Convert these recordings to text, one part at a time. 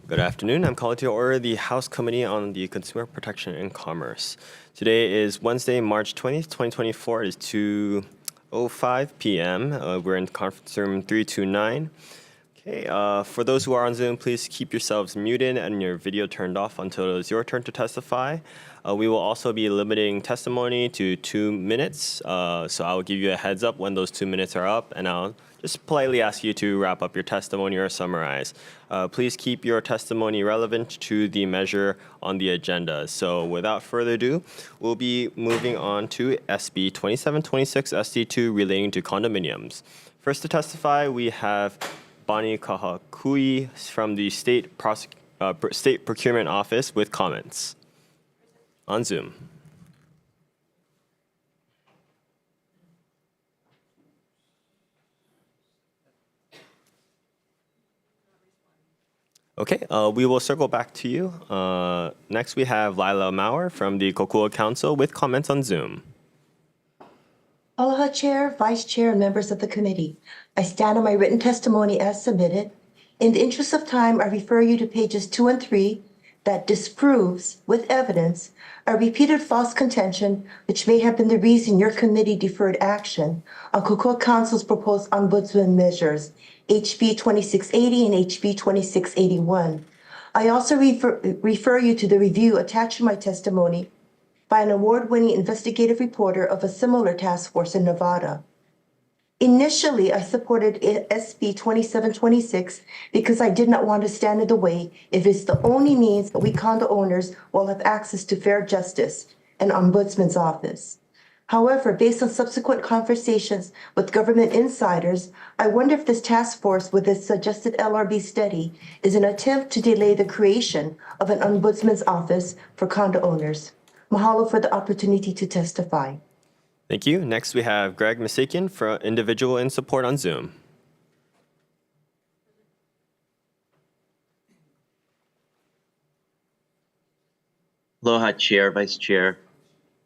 Good afternoon. I'm calling to order the House Committee on the Consumer Protection and Commerce. Today is Wednesday, March 20th, 2024. It is 2:05 p.m. We're in conference room 329. Okay, for those who are on Zoom, please keep yourselves muted and your video turned off until it is your turn to testify. We will also be limiting testimony to 2 minutes, so I will give you a heads up when those 2 minutes are up, and I'll just politely ask you to wrap up your testimony or summarize. Please keep your testimony relevant to the measure on the agenda. So without further ado, we'll be moving on to SB 2726 ST2 relating to condominiums. First to testify, we have Bonnie Kahakui from the State Procurement Office with comments. On Zoom. Okay, we will circle back to you. Next, we have Lila Maurer from the Kokua Council with comments on Zoom. Aloha Chair, Vice Chair, and members of the committee. I stand on my written testimony as submitted. In the interest of time, I refer you to pages 2 and 3 that disproves, with evidence, a repeated false contention which may have been the reason your committee deferred action on Kokua Council's proposed ombudsman measures, HB 2680 and HB 2681. I also refer you to the review attached to my testimony by an award-winning investigative reporter of a similar task force in Nevada. Initially, I supported SB 2726 because I did not want to stand in the way if it's the only means that we condo owners will have access to fair justice, an ombudsman's office. However, based on subsequent conversations with government insiders, I wonder if this task force with its suggested LRB study is an attempt to delay the creation of an ombudsman's office for condo owners. Mahalo for the opportunity to testify. Thank you. Next, we have Greg Misakian for individual in support on Zoom. Aloha, Chair, Vice Chair,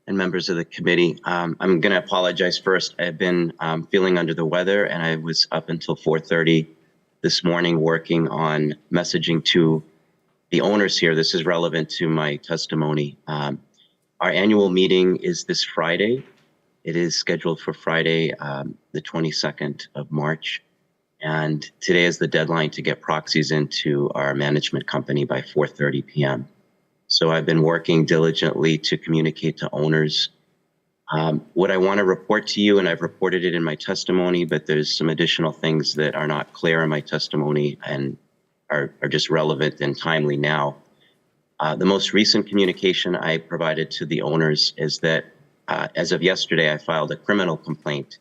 and members of the committee. I'm going to apologize first. I've been feeling under the weather, and I was up until 4:30 this morning working on messaging to the owners here. This is relevant to my testimony. Our annual meeting is this Friday. It is scheduled for Friday, the 22nd of March. And today is the deadline to get proxies into our management company by 4:30 p.m. So I've been working diligently to communicate to owners what I want to report to you, and I've reported it in my testimony, but there's some additional things that are not clear in my testimony and are just relevant and timely now. The most recent communication I provided to the owners is that as of yesterday, I filed a criminal complaint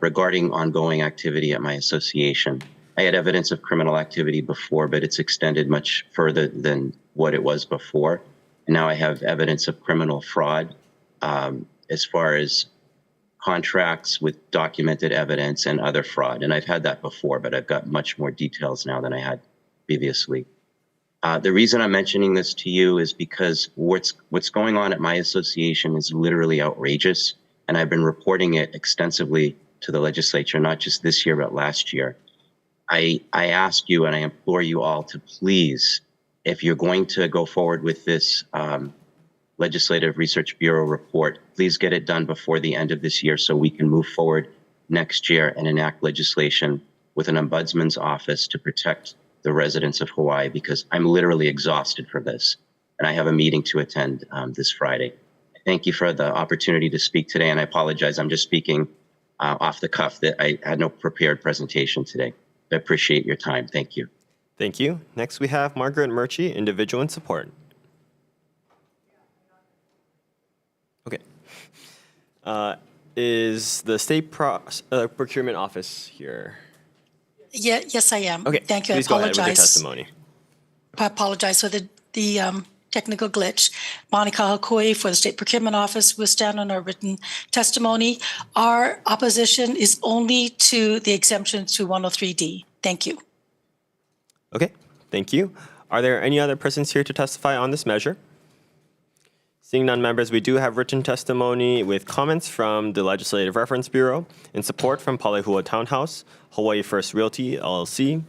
regarding ongoing activity at my association. I had evidence of criminal activity before, but it's extended much further than what it was before. And now I have evidence of criminal fraud as far as contracts with documented evidence and other fraud. And I've had that before, but I've got much more details now than I had previously. The reason I'm mentioning this to you is because what's going on at my association is literally outrageous, and I've been reporting it extensively to the legislature, not just this year, but last year. I ask you and I implore you all to please, if you're going to go forward with this Legislative Research Bureau report, please get it done before the end of this year so we can move forward next year and enact legislation with an ombudsman's office to protect the residents of Hawaii, because I'm literally exhausted for this. And I have a meeting to attend this Friday. Thank you for the opportunity to speak today. And I apologize, I'm just speaking off the cuff, that I had no prepared presentation today. I appreciate your time. Thank you. Thank you. Next, we have Margaret Murchie, individual in support. Okay. Is the State Procurement Office here? Yeah, yes, I am. Okay, Thank you. please go ahead with your testimony. I apologize for the technical glitch. Bonnie Kahakui for the State Procurement Office. We stand on our written testimony. Our opposition is only to the exemption to 103D. Thank you. Okay, thank you. Are there any other persons here to testify on this measure? Seeing none, members, we do have written testimony with comments from the Legislative Reference Bureau in support from Palehua Townhouse, Hawaii First Realty, LLC,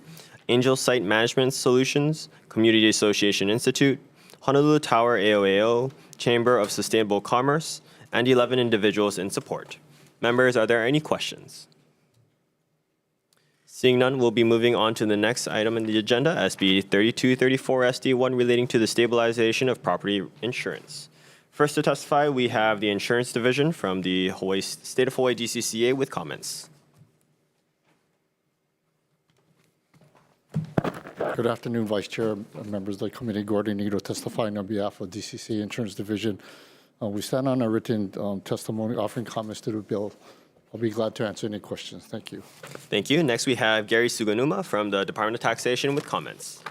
Angel Site Management Solutions, Community Association Institute, Honolulu Tower AOAO, Chamber of Sustainable Commerce, and 11 individuals in support. Members, are there any questions? Seeing none, we'll be moving on to the next item in the agenda, SB 3234 SD1, relating to the stabilization of property insurance. First to testify, we have the Insurance Division from the State of Hawaii DCCA with comments. Good afternoon, Vice Chair, members of the committee. Gordon Ito testifying on behalf of DCCA Insurance Division. We stand on a written testimony offering comments to the bill. I'll be glad to answer any questions. Thank you. Thank you. Next, we have Gary Suganuma from the Department of Taxation with comments.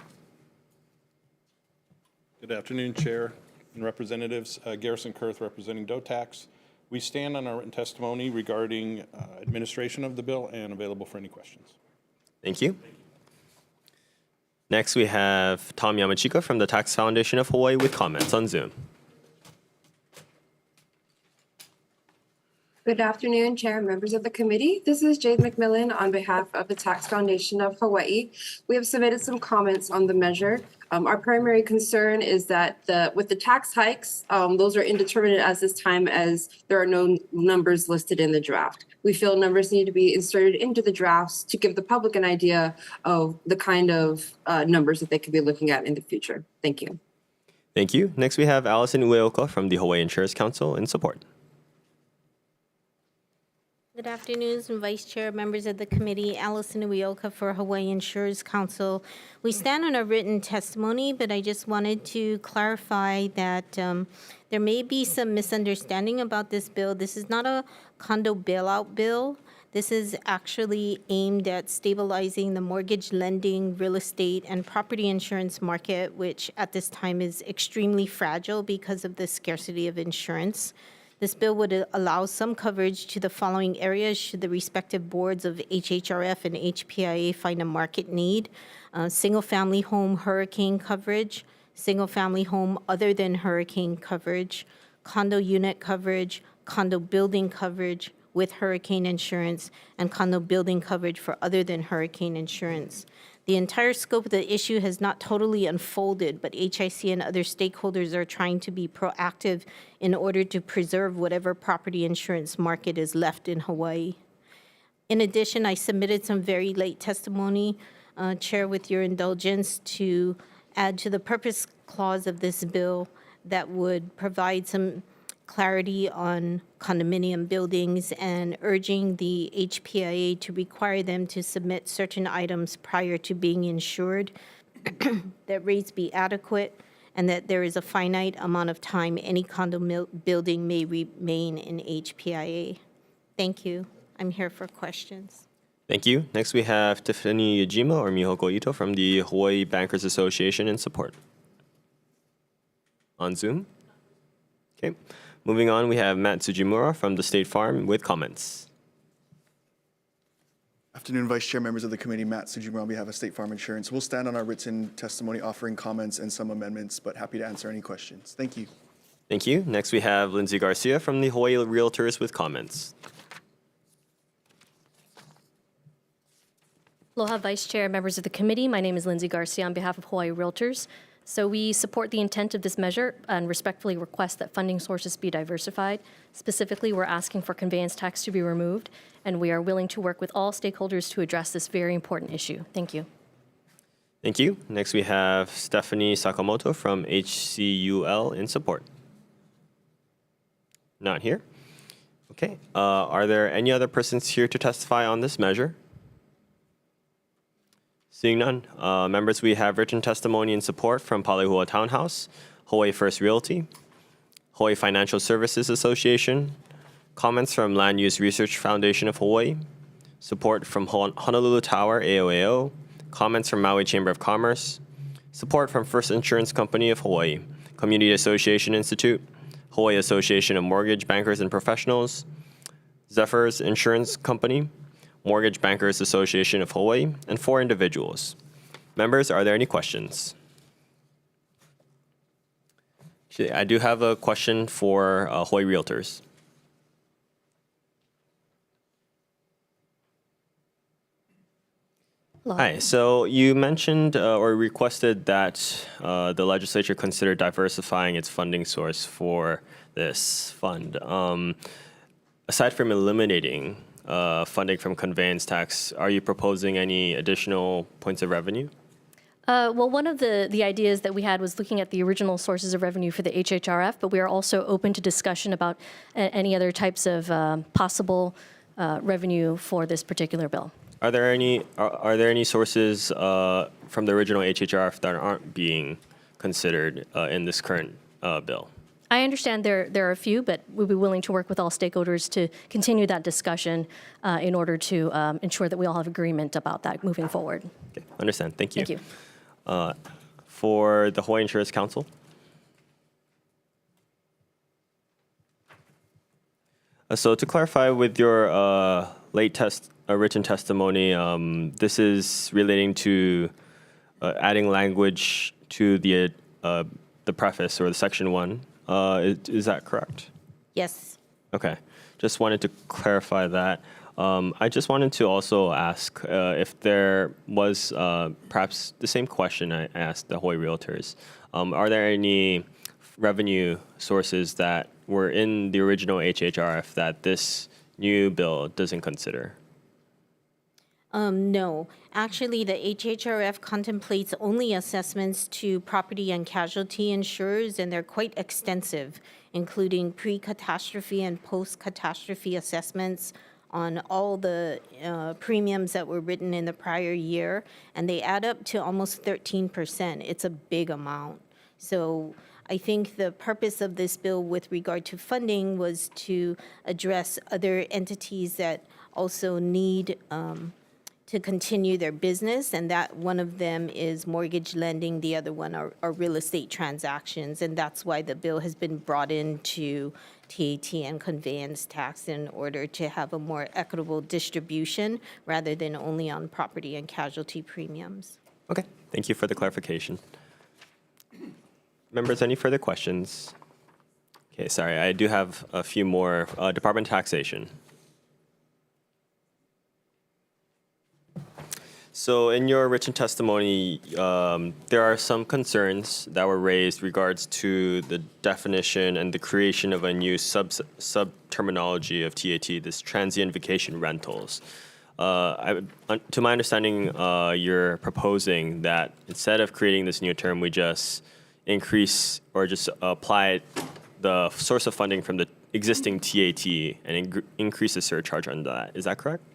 Good afternoon, Chair and Representatives. Garrison Kurth representing DOTAX. We stand on our written testimony regarding administration of the bill and available for any questions. Thank you. Next, we have Tom Yamachika from the Tax Foundation of Hawaii with comments on Zoom. Good afternoon, Chair and members of the committee. This is Jade McMillan on behalf of the Tax Foundation of Hawaii. We have submitted some comments on the measure. Our primary concern is that with the tax hikes, those are indeterminate as this time as there are no numbers listed in the draft. We feel numbers need to be inserted into the drafts to give the public an idea of the kind of numbers that they could be looking at in the future. Thank you. Thank you. Next, we have Allison Ueoka from the Hawaii Insurance Council in support. Good afternoon, Vice Chair, members of the committee. Allison Ueoka for Hawaii Insurance Council. We stand on a written testimony, but I just wanted to clarify that there may be some misunderstanding about this bill. This is not a condo bailout bill. This is actually aimed at stabilizing the mortgage lending, real estate, and property insurance market, which at this time is extremely fragile because of the scarcity of insurance. This bill would allow some coverage to the following areas should the respective boards of HHRF and HPIA find a market need. Single-family home hurricane coverage, single-family home other than hurricane coverage, condo unit coverage, condo building coverage with hurricane insurance, and condo building coverage for other than hurricane insurance. The entire scope of the issue has not totally unfolded, but HIC and other stakeholders are trying to be proactive in order to preserve whatever property insurance market is left in Hawaii. In addition, I submitted some very late testimony, Chair, with your indulgence, to add to the purpose clause of this bill that would provide some clarity on condominium buildings and urging the HPIA to require them to submit certain items prior to being insured, that rates be adequate, and that there is a finite amount of time any condo building may remain in HPIA. Thank you. I'm here for questions. Thank you. Next, we have Tiffany Yajima or Mihoko Ito from the Hawaii Bankers Association in support. On Zoom. Okay. Moving on, we have Matt Tsujimura from the State Farm with comments. Afternoon, Vice Chair, members of the committee. Matt Tsujimura on behalf of State Farm Insurance. We'll stand on our written testimony offering comments and some amendments, but happy to answer any questions. Thank you. Thank you. Next, we have Lindsay Garcia from the Hawaii Realtors with comments. Aloha, Vice Chair, members of the committee. My name is Lindsay Garcia on behalf of Hawaii Realtors. So we support the intent of this measure and respectfully request that funding sources be diversified. Specifically, we're asking for conveyance tax to be removed, and we are willing to work with all stakeholders to address this very important issue. Thank you. Thank you. Next, we have Stephanie Sakamoto from HCUL in support. Not here. Okay. Are there any other persons here to testify on this measure? Seeing none, members, we have written testimony in support from Palehua Townhouse, Hawaii First Realty, Hawaii Financial Services Association, comments from Land Use Research Foundation of Hawaii, support from Honolulu Tower AOAO, comments from Maui Chamber of Commerce, support from First Insurance Company of Hawaii, Community Association Institute, Hawaii Association of Mortgage Bankers and Professionals, Zephyrs Insurance Company, Mortgage Bankers Association of Hawaii, and 4 individuals. Members, are there any questions? Actually, I do have a question for Hawaii Realtors. Hi. So you mentioned or requested that the legislature consider diversifying its funding source for this fund. Aside from eliminating funding from conveyance tax, are you proposing any additional points of revenue? Well, one of the ideas that we had was looking at the original sources of revenue for the HHRF, but we are also open to discussion about any other types of possible revenue for this particular bill. Are there any sources from the original HHRF that aren't being considered in this current bill? I understand there are a few, but we'd be willing to work with all stakeholders to continue that discussion in order to ensure that we all have agreement about that moving forward. Okay, understand. Thank you. Thank you. For the Hawaii Insurance Council? So to clarify with your written testimony, this is relating to adding language to the preface or the section 1. Is that correct? Yes. Okay. Just wanted to clarify that. I just wanted to also ask if there was perhaps the same question I asked the Hawaii Realtors. Are there any revenue sources that were in the original HHRF that this new bill doesn't consider? No. Actually, the HHRF contemplates only assessments to property and casualty insurers, and they're quite extensive, including pre-catastrophe and post-catastrophe assessments on all the premiums that were written in the prior year, and they add up to almost 13%. It's a big amount. So I think the purpose of this bill with regard to funding was to address other entities that also need to continue their business, and that one of them is mortgage lending, the other one are real estate transactions, and that's why the bill has been brought into TAT and conveyance tax in order to have a more equitable distribution rather than only on property and casualty premiums. Okay, thank you for the clarification. Members, any further questions? Okay, sorry, I do have a few more. Department of Taxation. So in your written testimony, there are some concerns that were raised regards to the definition and the creation of a new sub-terminology of TAT, this transient vacation rentals. To my understanding, you're proposing that instead of creating this new term, we just increase or just apply the source of funding from the existing TAT and increase the surcharge on that. Is that correct?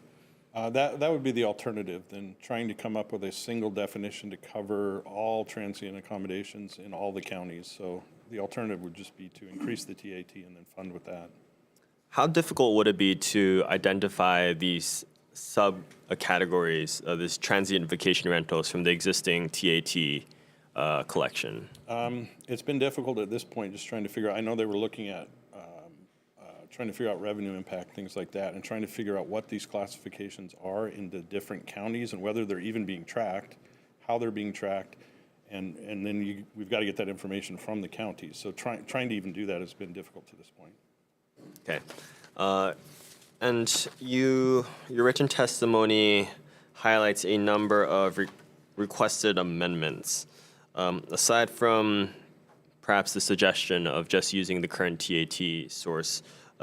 That would be the alternative than trying to come up with a single definition to cover all transient accommodations in all the counties. So the alternative would just be to increase the TAT and then fund with that. How difficult would it be to identify these sub-categories of this transient vacation rentals from the existing TAT collection? It's been difficult at this point, just trying to figure out. I know they were looking at trying to figure out revenue impact, things like that, and trying to figure out what these classifications are in the different counties and whether they're even being tracked, how they're being tracked, and then we've got to get that information from the counties. So trying to even do that has been difficult to this point. Okay. And your written testimony highlights a number of requested amendments. Aside from perhaps the suggestion of just using the current TAT source,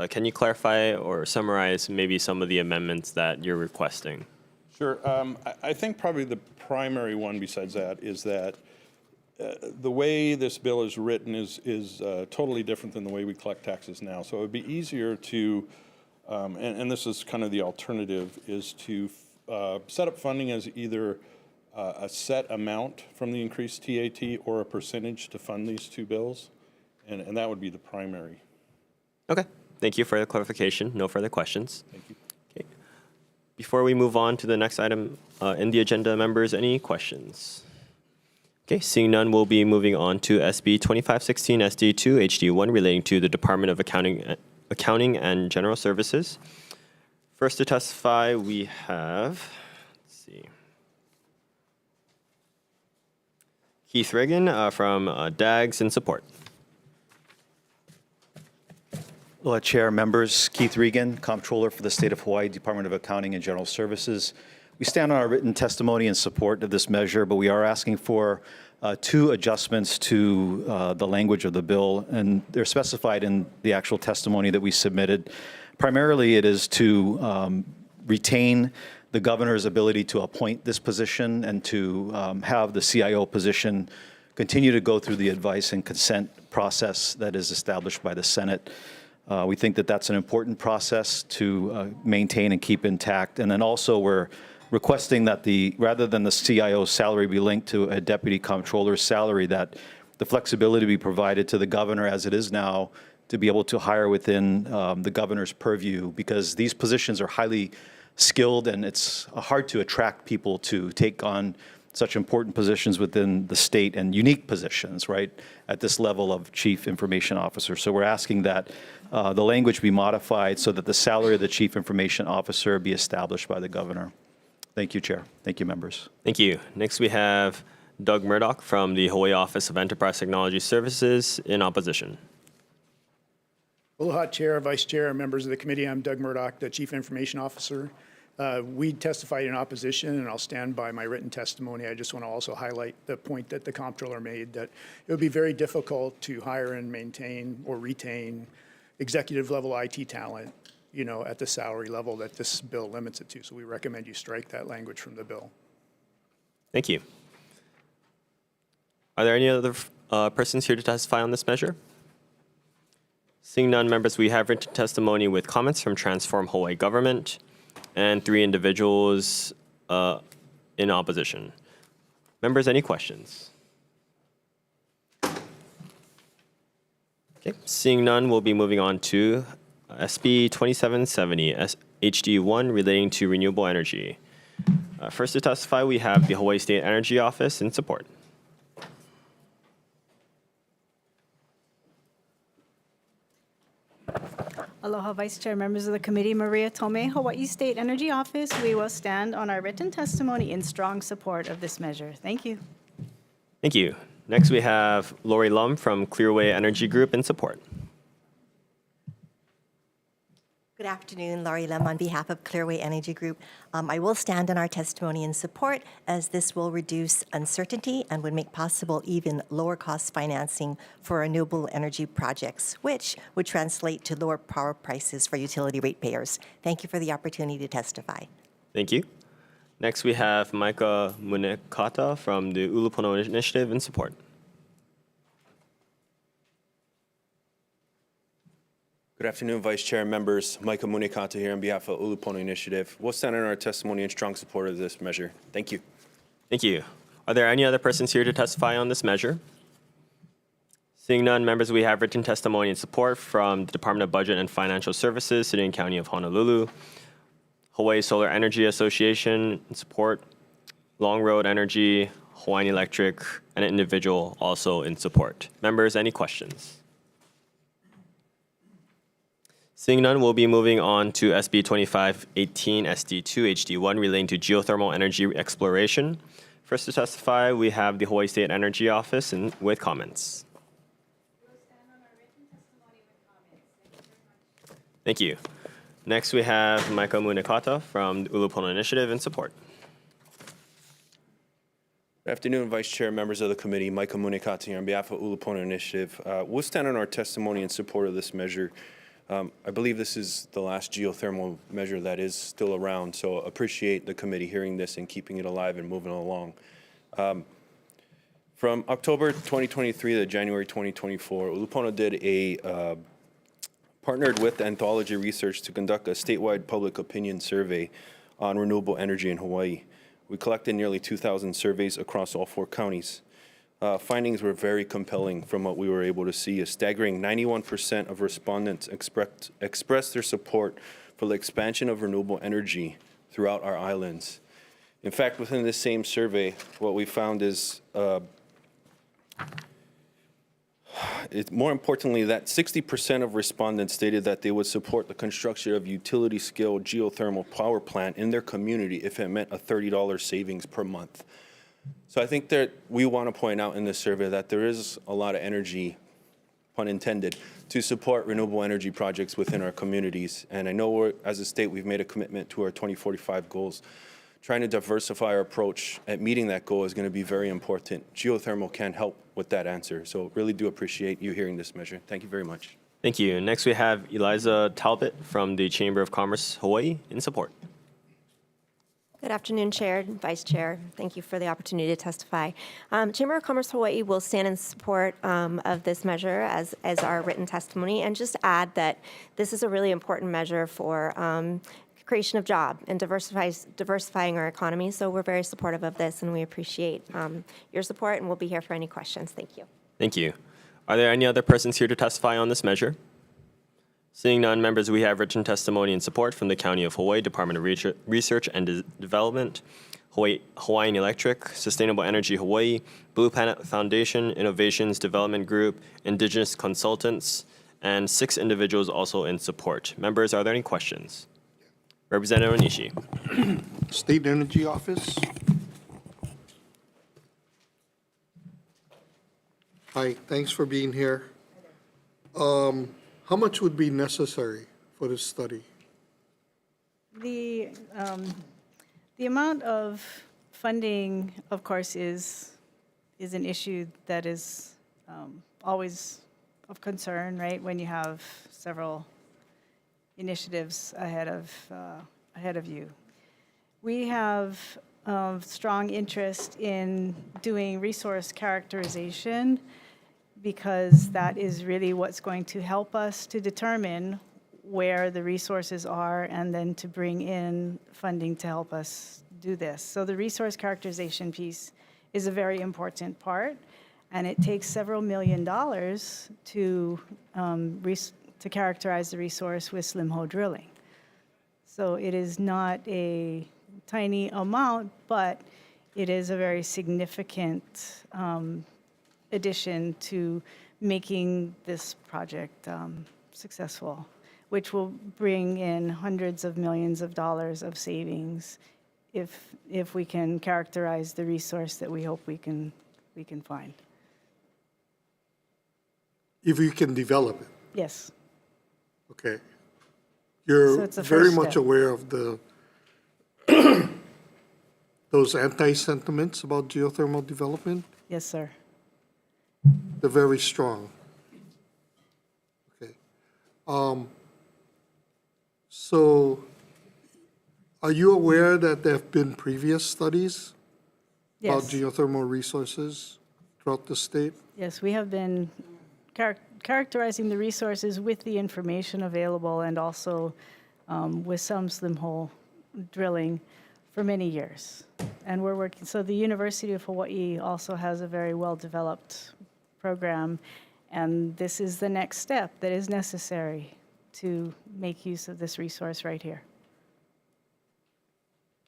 can you clarify or summarize maybe some of the amendments that you're requesting? Sure. I think probably the primary one besides that is that the way this bill is written is totally different than the way we collect taxes now. So it would be easier to, and this is kind of the alternative, is to set up funding as either a set amount from the increased TAT or a percentage to fund these two bills, and that would be the primary. Okay. Thank you for the clarification. No further questions. Thank you. Okay. Before we move on to the next item in the agenda, members, any questions? Okay, seeing none, we'll be moving on to SB 2516 SD2 HD1 relating to the Department of Accounting and General Services. First to testify, we have, let's see, Keith Reagan from DAGS in support. Chair, members, Keith Regan, Comptroller for the State of Hawaii, Department of Accounting and General Services. We stand on our written testimony in support of this measure, but we are asking for two adjustments to the language of the bill, and they're specified in the actual testimony that we submitted. Primarily, it is to retain the governor's ability to appoint this position and to have the CIO position continue to go through the advice and consent process that is established by the Senate. We think that that's an important process to maintain and keep intact. And then also we're requesting that rather than the CIO's salary be linked to a deputy comptroller's salary, that the flexibility be provided to the governor as it is now to be able to hire within the governor's purview, because these positions are highly skilled and it's hard to attract people to take on such important positions within the state and unique positions, right, at this level of chief information officer. So we're asking that the language be modified so that the salary of the chief information officer be established by the governor. Thank you, Chair. Thank you, members. Thank you. Next, we have Doug Murdoch from the Hawaii Office of Enterprise Technology Services in opposition. Aloha, Chair, Vice Chair, and members of the committee. I'm Doug Murdoch, the Chief Information Officer. We testified in opposition, and I'll stand by my written testimony. I just want to also highlight the point that the comptroller made, that it would be very difficult to hire and maintain or retain executive-level IT talent, you know, at the salary level that this bill limits it to. So we recommend you strike that language from the bill. Thank you. Are there any other persons here to testify on this measure? Seeing none, members, we have written testimony with comments from Transform Hawaii Government and 3 individuals in opposition. Members, any questions? Okay, seeing none, we'll be moving on to SB 2770, HD1, relating to renewable energy. First to testify, we have the Hawaii State Energy Office in support. Aloha, Vice Chair, members of the committee. Maria Tome, Hawaii State Energy Office. We will stand on our written testimony in strong support of this measure. Thank you. Thank you. Next, we have Lori Lum from Clearway Energy Group in support. Good afternoon, Laurie Lem on behalf of Clearway Energy Group. I will stand on our testimony in support, as this will reduce uncertainty and would make possible even lower cost financing for renewable energy projects, which would translate to lower power prices for utility ratepayers. Thank you for the opportunity to testify. Thank you. Next, we have Micah Munekata from the Ulupono Initiative in support. Good afternoon, Vice Chair and members. Micah Munekata here on behalf of Ulupono Initiative. We'll stand on our testimony in strong support of this measure. Thank you. Thank you. Are there any other persons here to testify on this measure? Seeing none, members, we have written testimony in support from the Department of Budget and Financial Services, City and County of Honolulu, Hawaii Solar Energy Association in support, Long Road Energy, Hawaiian Electric, and an individual also in support. Members, any questions? Seeing none, we'll be moving on to SB 2518 SD2 HD1 relating to geothermal energy exploration. First to testify, we have the Hawaii State Energy Office with comments. Thank you. Next, we have Micah Munekata from the Ulupono Initiative in support. Good afternoon, Vice Chair, members of the committee. Micah Munekata here on behalf of Ulupono Initiative. We'll stand on our testimony in support of this measure. I believe this is the last geothermal measure that is still around, so appreciate the committee hearing this and keeping it alive and moving along. From October 2023 to January 2024, Ulupono did partnered with Anthology Research to conduct a statewide public opinion survey on renewable energy in Hawaii. We collected nearly 2,000 surveys across all 4 counties. Findings were very compelling from what we were able to see. A staggering 91% of respondents expressed their support for the expansion of renewable energy throughout our islands. In fact, within this same survey, what we found is, more importantly, that 60% of respondents stated that they would support the construction of utility-scale geothermal power plant in their community if it meant a $30 savings per month. So I think that we want to point out in this survey that there is a lot of energy, pun intended, to support renewable energy projects within our communities. And I know as a state, we've made a commitment to our 2045 goals trying to diversify our approach at meeting that goal is going to be very important. Geothermal can help with that answer. So really do appreciate you hearing this measure. Thank you very much. Thank you. Next, we have Eliza Talbot from the Chamber of Commerce, Hawaii, in support. Good afternoon, Chair and Vice Chair. Thank you for the opportunity to testify. Chamber of Commerce Hawaii will stand in support of this measure as our written testimony, and just add that this is a really important measure for creation of job and diversifying our economy. So we're very supportive of this, and we appreciate your support, and we'll be here for any questions. Thank you. Thank you. Are there any other persons here to testify on this measure? Seeing none, members, we have written testimony in support from the County of Hawaii, Department of Research and Development, Hawaiian Electric, Sustainable Energy Hawaii, Blue Planet Foundation, Innovations Development Group, Indigenous Consultants, and 6 individuals also in support. Members, are there any questions? Representative Onishi. State Energy Office. Hi, thanks for being here. How much would be necessary for this study? The amount of funding, of course, is an issue that is always of concern, right? When you have several initiatives ahead of you. We have strong interest in doing resource characterization, because that is really what's going to help us to determine where the resources are, and then to bring in funding to help us do this. So the resource characterization piece is a very important part, and it takes several $1 million to characterize the resource with slim hole drilling. So it is not a tiny amount, but it is a very significant addition to making this project successful, which will bring in hundreds of millions of dollars of savings if we can characterize the resource that we hope we can find. If you can develop it. Yes. Okay. You're So it's a very first much step. aware of the those anti-sentiments about geothermal development. Yes, sir. They're very strong. Okay. So are you aware that there have been previous studies about Yes. geothermal resources throughout the state? Yes, we have been characterizing the resources with the information available, and also with some slim hole drilling for many years. And we're working, so the University of Hawaii also has a very well-developed program, and this is the next step that is necessary to make use of this resource right here.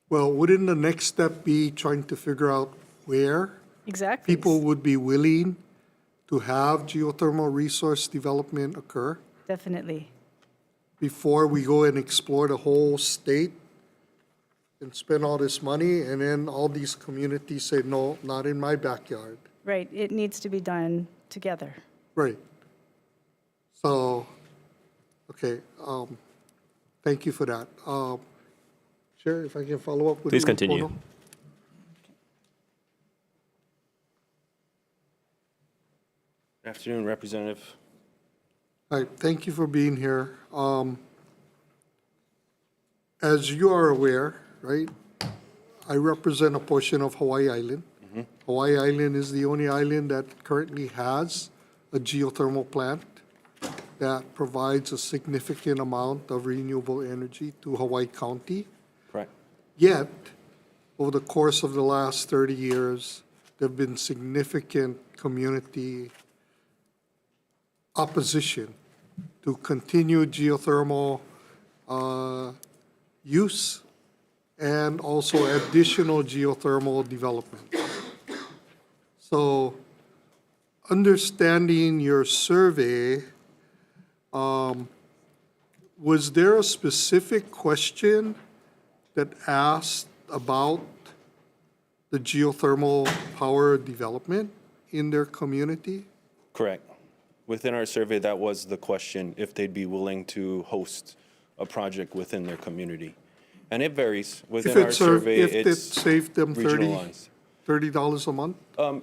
Well, wouldn't the next step be trying to figure out where Exactly. people would be willing to have geothermal resource development occur Definitely. before we go and explore the whole state and spend all this money, and then all these communities say, no, not in my backyard? Right, it needs to be done together. Right. So, okay, thank you for that. Chair, if I can follow up with Please you, continue. Pono? Good afternoon, Representative. Hi, thank you for being here. As you are aware, right, I represent a portion of Hawaii Island. Hawaii Island is the only island that currently has a geothermal plant that provides a significant amount of renewable energy to Hawaii County. Correct. Yet, over the course of the last 30 years, there have been significant community opposition to continue geothermal use and also additional geothermal development. So, understanding your survey, was there a specific question that asked about the geothermal power development in their community? Correct. Within our survey, that was the question, if they'd be willing to host a project within their community. And it varies. Within If our it survey, if it it's saved them regionalized. $30 a month?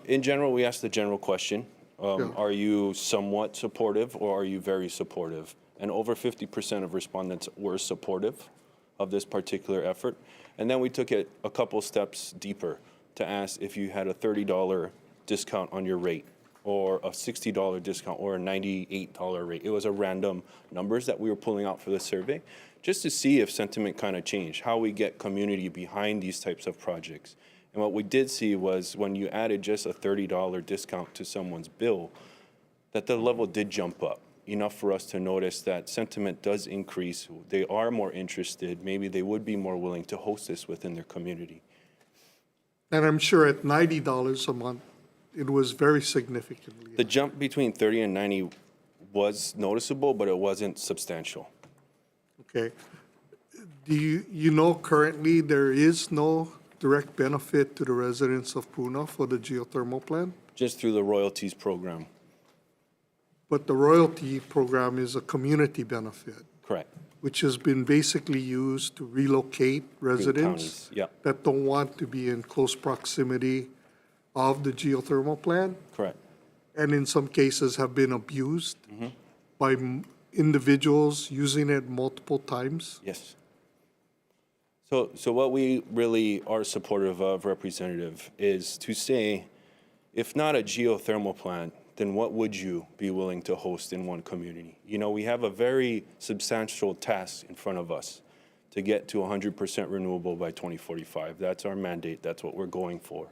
In general, we ask the general question, Yeah. are you somewhat supportive or are you very supportive? And over 50% of respondents were supportive of this particular effort. And then we took it a couple steps deeper to ask if you had a $30 discount on your rate or a $60 discount or a $98 rate. It was a random numbers that we were pulling out for the survey just to see if sentiment kind of changed, how we get community behind these types of projects. And what we did see was when you added just a $30 discount to someone's bill, that the level did jump up enough for us to notice that sentiment does increase. They are more interested. Maybe they would be more willing to host this within their community. And I'm sure at $90 a month, it was very significantly. The jump between 30 and 90 was noticeable, but it wasn't substantial. Okay. Do you know currently there is no direct benefit to the residents of Puna for the geothermal plant? Just through the royalties program. But the royalty program is a community benefit, Correct. which has been basically used to relocate residents counties, yeah. that don't want to be in close proximity of the geothermal plant, Correct. and in some cases have been abused by individuals using it multiple times. Yes. So what we really are supportive of, Representative, is to say, if not a geothermal plant, then what would you be willing to host in one community? You know, we have a very substantial task in front of us to get to 100% renewable by 2045. That's our mandate. That's what we're going for.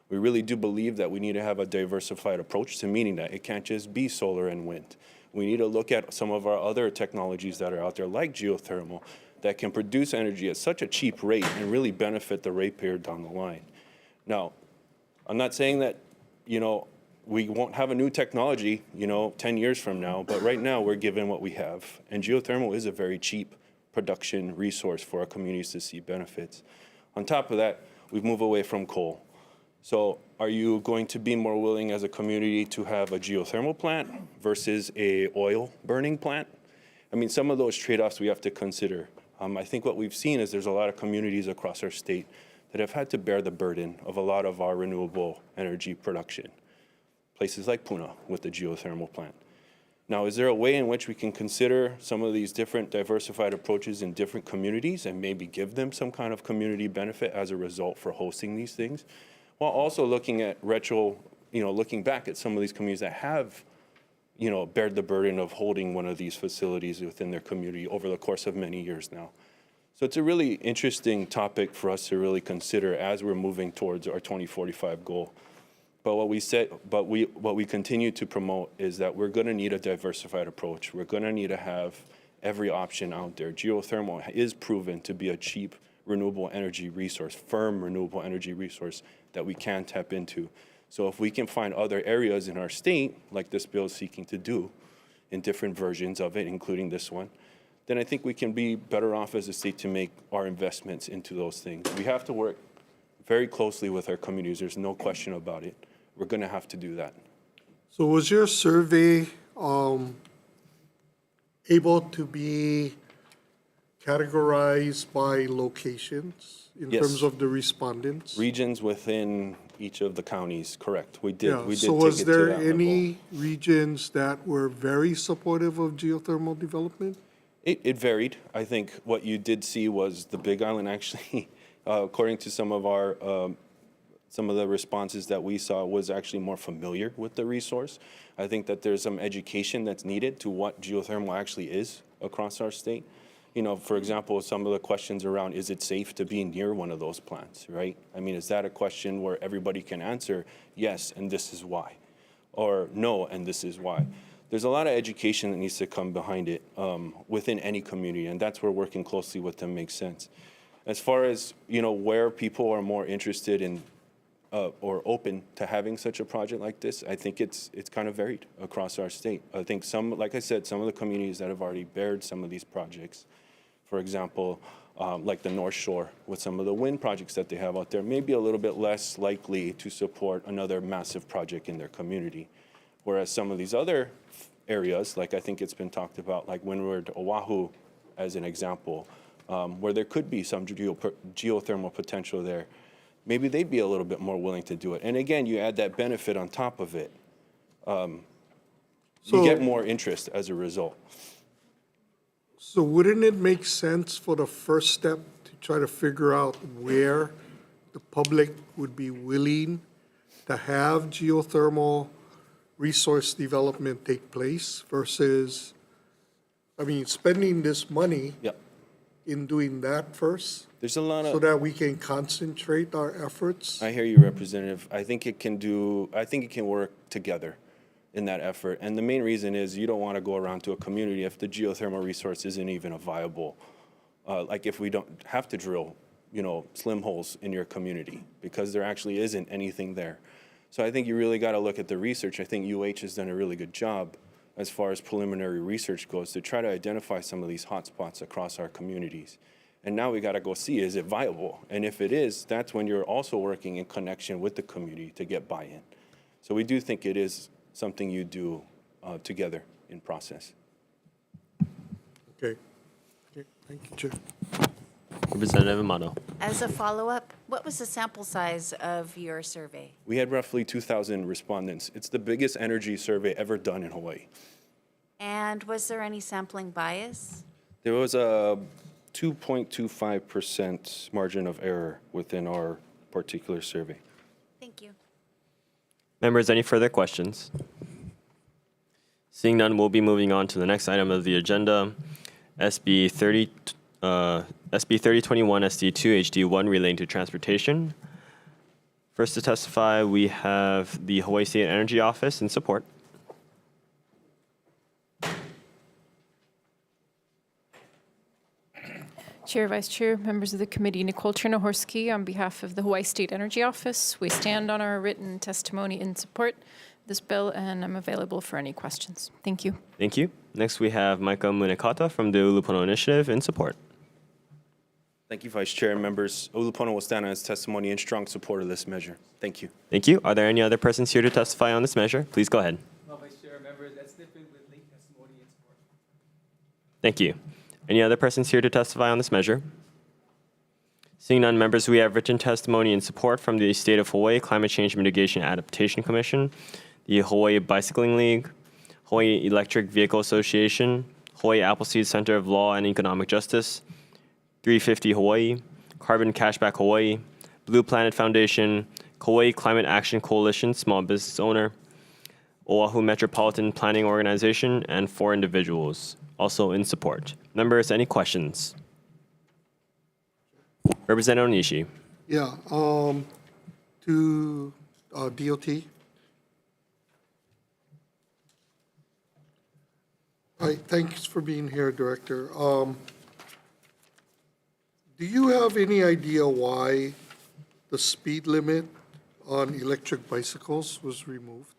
We really do believe that we need to have a diversified approach to meeting that. It can't just be solar and wind. We need to look at some of our other technologies that are out there, like geothermal, that can produce energy at such a cheap rate and really benefit the ratepayer down the line. Now, I'm not saying that, you know, we won't have a new technology, you know, 10 years from now, but right now we're given what we have. And geothermal is a very cheap production resource for our communities to see benefits. On top of that, we've moved away from coal. So are you going to be more willing as a community to have a geothermal plant versus a oil burning plant? I mean, some of those trade-offs we have to consider. I think what we've seen is there's a lot of communities across our state that have had to bear the burden of a lot of our renewable energy production. Places like Puna with the geothermal plant. Now, is there a way in which we can consider some of these different diversified approaches in different communities and maybe give them some kind of community benefit as a result for hosting these things? While also looking at looking back at some of these communities that have, you know, bared the burden of holding one of these facilities within their community over the course of many years now. So it's a really interesting topic for us to really consider as we're moving towards our 2045 goal. But what we continue to promote is that we're going to need a diversified approach. We're going to need to have every option out there. Geothermal is proven to be a cheap renewable energy resource, firm renewable energy resource that we can tap into. So if we can find other areas in our state, like this bill is seeking to do, in different versions of it, including this one, then I think we can be better off as a state to make our investments into those things. We have to work very closely with our communities. There's no question about it. We're going to have to do that. So was your survey able to be categorized by locations in Yes. terms of the respondents? Regions within each of the counties, correct. We did. Yeah, We did so take was it to there that level. any regions that were very supportive of geothermal development? It varied. I think what you did see was the Big Island actually, according to some of the responses that we saw, was actually more familiar with the resource. I think that there's some education that's needed to what geothermal actually is across our state. You know, for example, some of the questions around, is it safe to be near one of those plants, right? I mean, is that a question where everybody can answer, yes, and this is why, or no, and this is why? There's a lot of education that needs to come behind it within any community, and that's where working closely with them makes sense. As far as, you know, where people are more interested in or open to having such a project like this, I think it's kind of varied across our state. I think some, like I said, some of the communities that have already bared some of these projects, for example, like the North Shore with some of the wind projects that they have out there, may be a little bit less likely to support another massive project in their community. Whereas some of these other areas, like I think it's been talked about, like Windward, Oahu, as an example, where there could be some geothermal potential there, maybe they'd be a little bit more willing to do it. And again, you add that benefit on top of it. You get more interest as a result. So wouldn't it make sense for the first step to try to figure out where the public would be willing to have geothermal resource development take place versus, I mean, spending this money Yep. in doing that first There's a lot so of, that we can concentrate our efforts? I hear you, Representative. I think it can work together in that effort. And the main reason is you don't want to go around to a community if the geothermal resource isn't even a viable, like if we don't have to drill, slim holes in your community because there actually isn't anything there. So I think you really got to look at the research. I think UH has done a really good job as far as preliminary research goes to try to identify some of these hotspots across our communities. And now we got to go see, is it viable? And if it is, that's when you're also working in connection with the community to get buy-in. So we do think it is something you do together in process. Okay. Thank you, Chair. Representative Amato. As a follow-up, what was the sample size of your survey? We had roughly 2,000 respondents. It's the biggest energy survey ever done in Hawaii. And was there any sampling bias? There was a 2.25% margin of error within our particular survey. Thank you. Members, any further questions? Seeing none, we'll be moving on to the next item of the agenda, SB 3021 SD2 HD1 relating to transportation. First to testify, we have the Hawaii State Energy Office in support. Chair, Vice Chair, members of the committee, Nicole Chernohorsky on behalf of the Hawaii State Energy Office. We stand on our written testimony in support of this bill, and I'm available for any questions. Thank you. Thank you. Next, we have Micah Munekata from the Ulupono Initiative in support. Thank you, Vice Chair and members. Ulupono will stand on its testimony in strong support of this measure. Thank you. Thank you. Are there any other persons here to testify on this measure? Please go ahead. No, Vice Chair, members, that's different with late testimony in support. Thank you. Any other persons here to testify on this measure? Seeing none, members, we have written testimony in support from the State of Hawaii Climate Change Mitigation Adaptation Commission, the Hawaii Bicycling League, Hawaii Electric Vehicle Association, Hawaii Appleseed Center of Law and Economic Justice, 350 Hawaii, Carbon Cashback Hawaii, Blue Planet Foundation, Hawaii Climate Action Coalition Small Business Owner, Oahu Metropolitan Planning Organization, and 4 individuals also in support. Members, any questions? Representative Onishi. Yeah, to DOT. Hi, thanks for being here, Director. Do you have any idea why the speed limit on electric bicycles was removed?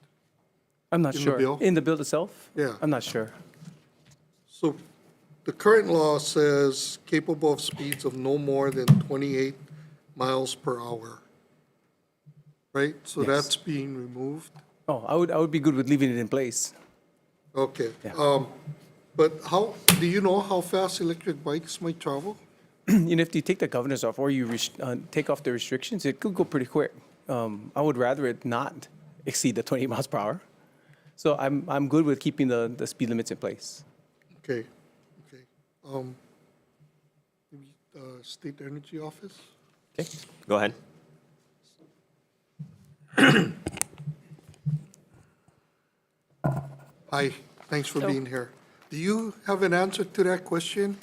I'm not In the sure. bill? In the bill itself? Yeah. I'm not sure. So the current law says capable of speeds of no more than 28 miles per hour, right? So Yes. that's being removed? Oh, I would be good with leaving it in place. Okay. Yeah. But how, do you know how fast electric bikes might travel? If you take the governors off or you take off the restrictions, it could go pretty quick. I would rather it not exceed the 20 miles per hour. So I'm good with keeping the speed limits in place. Okay, okay. Maybe State Energy Office? Okay, go ahead. Hi, thanks for So- being here. Do you have an answer to that question?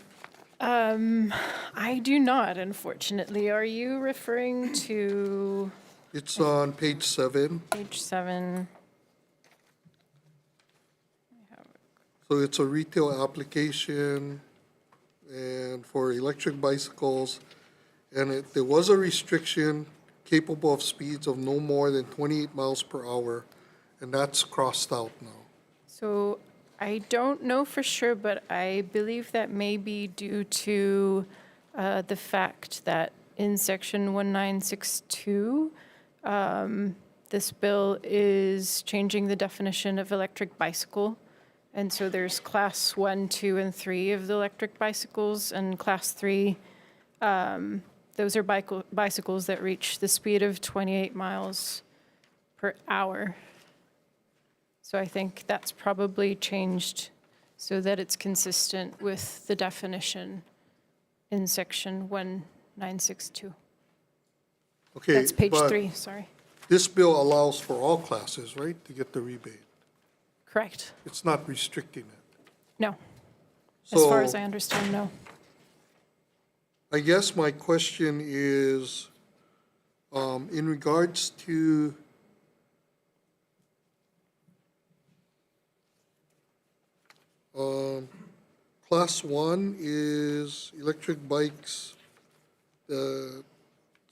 I do not, unfortunately. Are you referring to It's on page 7. page 7? So it's a retail application and for electric bicycles. And there was a restriction capable of speeds of no more than 28 miles per hour. And that's crossed out now. So I don't know for sure, but I believe that may be due to the fact that in section 1962, this bill is changing the definition of electric bicycle And so there's class 1, 2, and 3 of the electric bicycles, and class 3, those are bicycles that reach the speed of 28 miles per hour. So I think that's probably changed so that it's consistent with the definition in section 1962. Okay. That's page but 3, sorry. This bill allows for all classes, right, to get the rebate? Correct. It's not restricting it. No. As far as So- I understand, no. I guess my question is, in regards to class 1 is electric bikes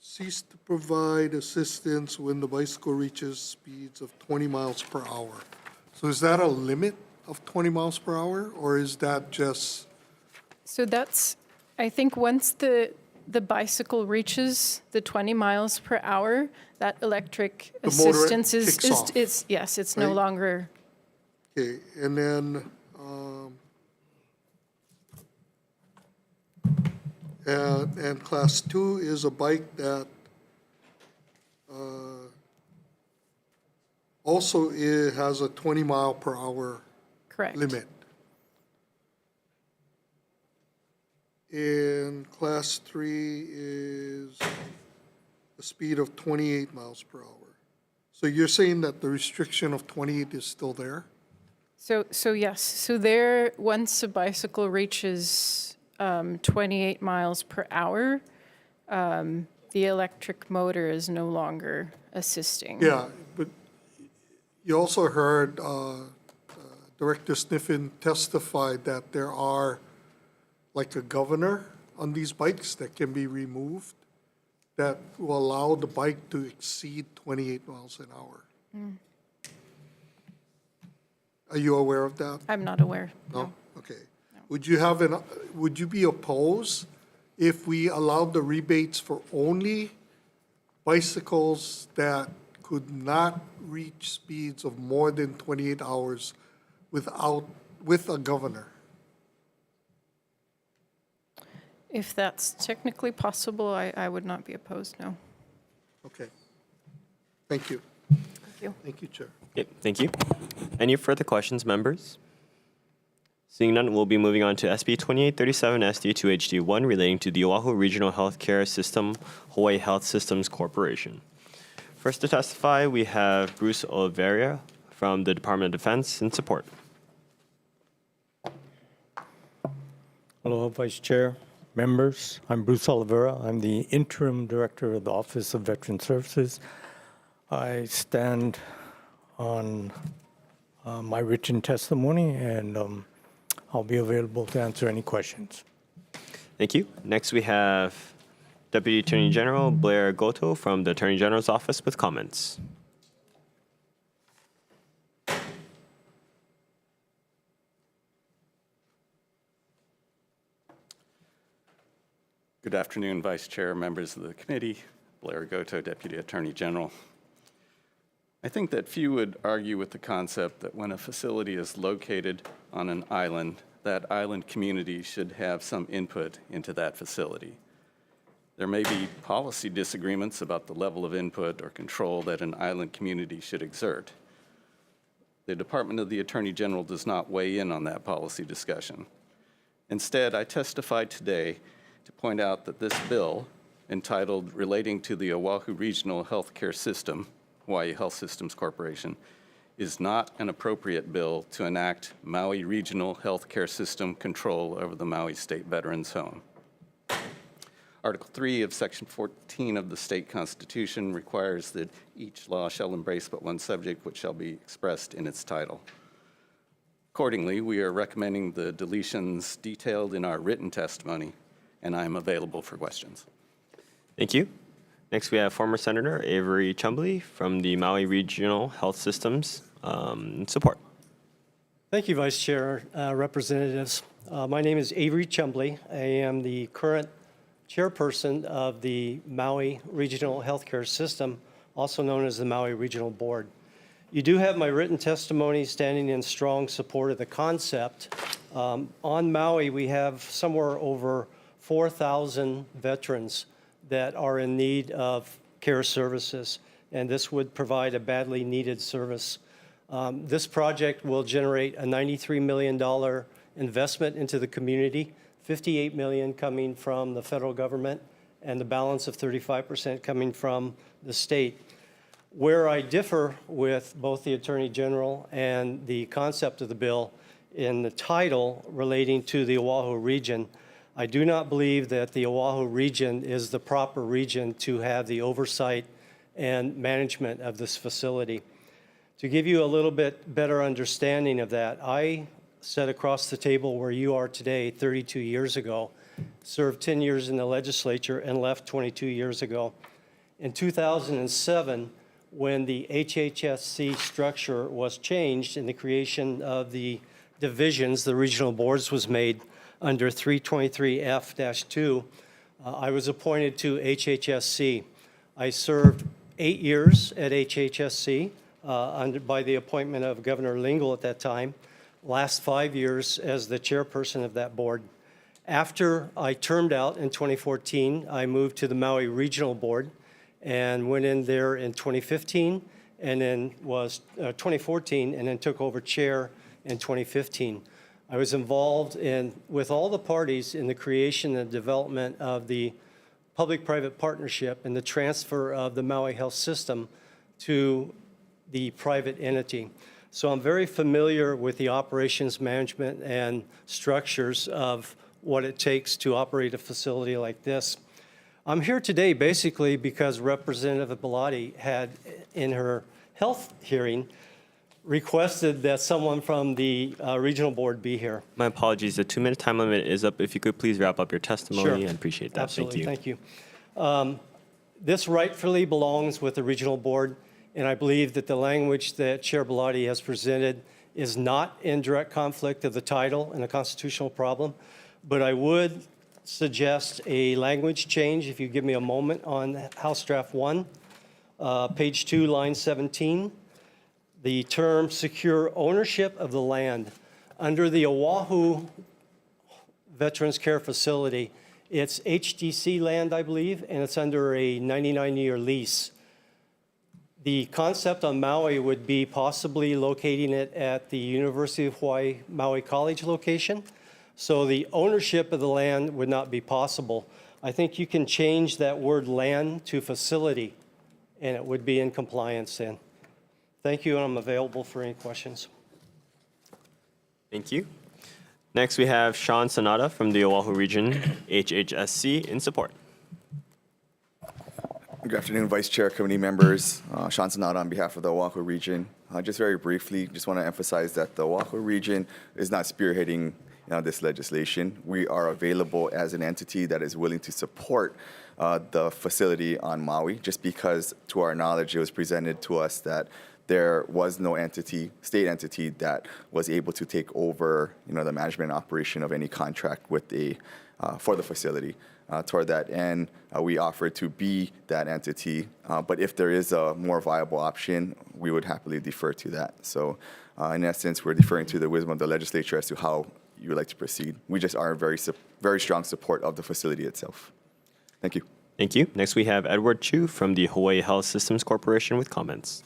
cease to provide assistance when the bicycle reaches speeds of 20 miles per hour. So is that a limit of 20 miles per hour, or is that just? So that's, I think once the bicycle reaches the 20 miles per hour, that electric The motor assistance kicks off, yes, it's no right? longer, Okay, and then, and class 2 is a bike that also it has a 20 mile per hour correct. limit. And class 3 is a speed of 28 miles per hour. So you're saying that the restriction of 28 is still there? So yes, so there, once a bicycle reaches 28 miles per hour, the electric motor is no longer assisting. Yeah, but you also heard Director Sniffen testified that there are like a governor on these bikes that can be removed that will allow the bike to exceed 28 miles an hour. Mm. Are you aware of that? I'm not aware. No? Okay. Would you be opposed if we allowed the rebates for only bicycles that could not reach speeds of more than 28 hours with a governor? If that's technically possible, I would not be opposed, no. Okay. Thank you. Thank you. Thank you, Chair. Okay, thank you. Any further questions, members? Seeing none, we'll be moving on to SB 2837 SD2HD1 relating to the Oahu Regional Healthcare System, Hawaii Health Systems Corporation. First to testify, we have Bruce Oliveira from the Department of Defense in support. Aloha, Vice Chair, members. I'm Bruce Oliveira. I'm the Interim Director of the Office of Veteran Services. I stand on my written testimony, and I'll be available to answer any questions. Thank you. Next, we have Deputy Attorney General Blair Goto from the Attorney General's Office with comments. Good afternoon, Vice Chair, members of the committee. Blair Goto, Deputy Attorney General. I think that few would argue with the concept that when a facility is located on an island, that island community should have some input into that facility. There may be policy disagreements about the level of input or control that an island community should exert. The Department of the Attorney General does not weigh in on that policy discussion. Instead, I testified today to point out that this bill, entitled Relating to the Oahu Regional Healthcare System, Hawaii Health Systems Corporation, is not an appropriate bill to enact Maui Regional Healthcare System control over the Maui State Veterans Home. Article 3 of Section 14 of the state constitution requires that each law shall embrace but one subject which shall be expressed in its title. Accordingly, we are recommending the deletions detailed in our written testimony, and I am available for questions. Thank you. Next, we have former Senator Avery Chumbley from the Maui Regional Health Systems support. Thank you, Vice Chair, representatives. My name is Avery Chumbley. I am the current chairperson of the Maui Regional Healthcare System, also known as the Maui Regional Board. You do have my written testimony standing in strong support of the concept. On Maui, we have somewhere over 4,000 veterans that are in need of care services, and this would provide a badly needed service. This project will generate a $93 million investment into the community, $58 million coming from the federal government, and the balance of 35% coming from the state. Where I differ with both the Attorney General and the concept of the bill in the title relating to the Oahu region, I do not believe that the Oahu region is the proper region to have the oversight and management of this facility. To give you a little bit better understanding of that, I sat across the table where you are today 32 years ago, served 10 years in the legislature, and left 22 years ago. In 2007, when the HHSC structure was changed and the creation of the divisions, the regional boards was made under 323F-2, I was appointed to HHSC. I served 8 years at HHSC by the appointment of Governor Lingle at that time, last 5 years as the chairperson of that board. After I termed out in 2014, I moved to the Maui Regional Board and went in there in 2015 and then was 2014 and then took over chair in 2015. I was involved with all the parties in the creation and development of the public-private partnership and the transfer of the Maui health system to the private entity. So I'm very familiar with the operations management and structures of what it takes to operate a facility like this. I'm here today basically because Representative Bellotti had, in her health hearing, requested that someone from the regional board be here. My apologies. The 2-minute time limit is up. If you could please wrap up your testimony, Sure. I appreciate that. Absolutely. Thank you. Thank you. This rightfully belongs with the regional board, and I believe that the language that Chair Bellotti has presented is not in direct conflict of the title and a constitutional problem, but I would suggest a language change, if you give me a moment, on House Draft 1, page 2, line 17. The term secure ownership of the land. Under the Oahu Veterans Care Facility, it's HDC land, I believe, and it's under a 99-year lease. The concept on Maui would be possibly locating it at the University of Hawaii Maui College location. So the ownership of the land would not be possible. I think you can change that word land to facility, and it would be in compliance then. Thank you, and I'm available for any questions. Thank you. Next, we have Sean Sanada from the Oahu Region, HHSC, in support. Good afternoon, Vice Chair, committee members. Sean Sanada on behalf of the Oahu Region. Just very briefly, just want to emphasize that the Oahu Region is not spearheading this legislation. We are available as an entity that is willing to support the facility on Maui, just because, to our knowledge, it was presented to us that there was no state entity that was able to take over, the management and operation of any contract with for the facility. Toward that end, we offered to be that entity, but if there is a more viable option, we would happily defer to that. So, in essence, we're deferring to the wisdom of the legislature as to how you would like to proceed. We just are in very strong support of the facility itself. Thank you. Thank you. Next, we have Edward Chu from the Hawaii Health Systems Corporation with comments.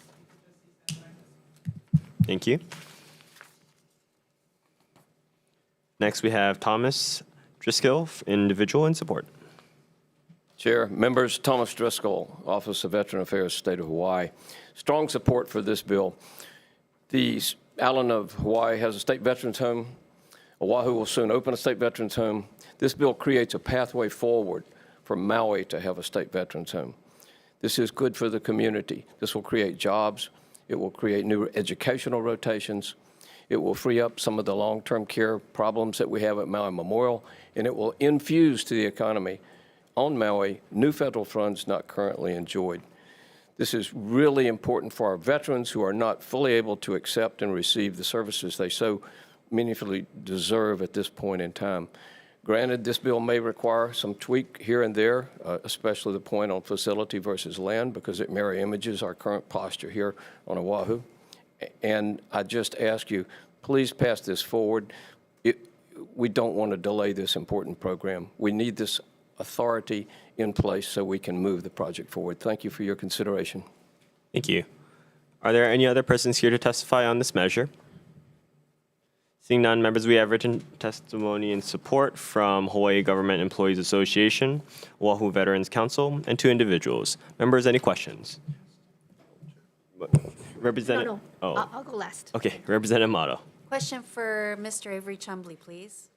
Thank you. Next, we have Thomas Driscoll, individual in support. Chair, members, Thomas Driscoll, Office of Veteran Affairs, State of Hawaii. Strong support for this bill. The island of Hawaii has a state veterans home. Oahu will soon open a state veterans home. This bill creates a pathway forward for Maui to have a state veterans home. This is good for the community. This will create jobs. It will create new educational rotations. It will free up some of the long-term care problems that we have at Maui Memorial, and it will infuse to the economy on Maui new federal funds not currently enjoyed. This is really important for our veterans who are not fully able to accept and receive the services they so meaningfully deserve at this point in time. Granted, this bill may require some tweak here and there, especially the point on facility versus land, because it mirror images our current posture here on Oahu. And I just ask you, please pass this forward. We don't want to delay this important program. We need this authority in place so we can move the project forward. Thank you for your consideration. Thank you. Are there any other persons here to testify on this measure? Seeing none, members, we have written testimony in support from Hawaii Government Employees Association, Oahu Veterans Council, and 2 individuals. Members, any questions? Representative. No. Oh, I'll go last. okay. Representative Mato. Question for Mr. Avery Chumbley, please.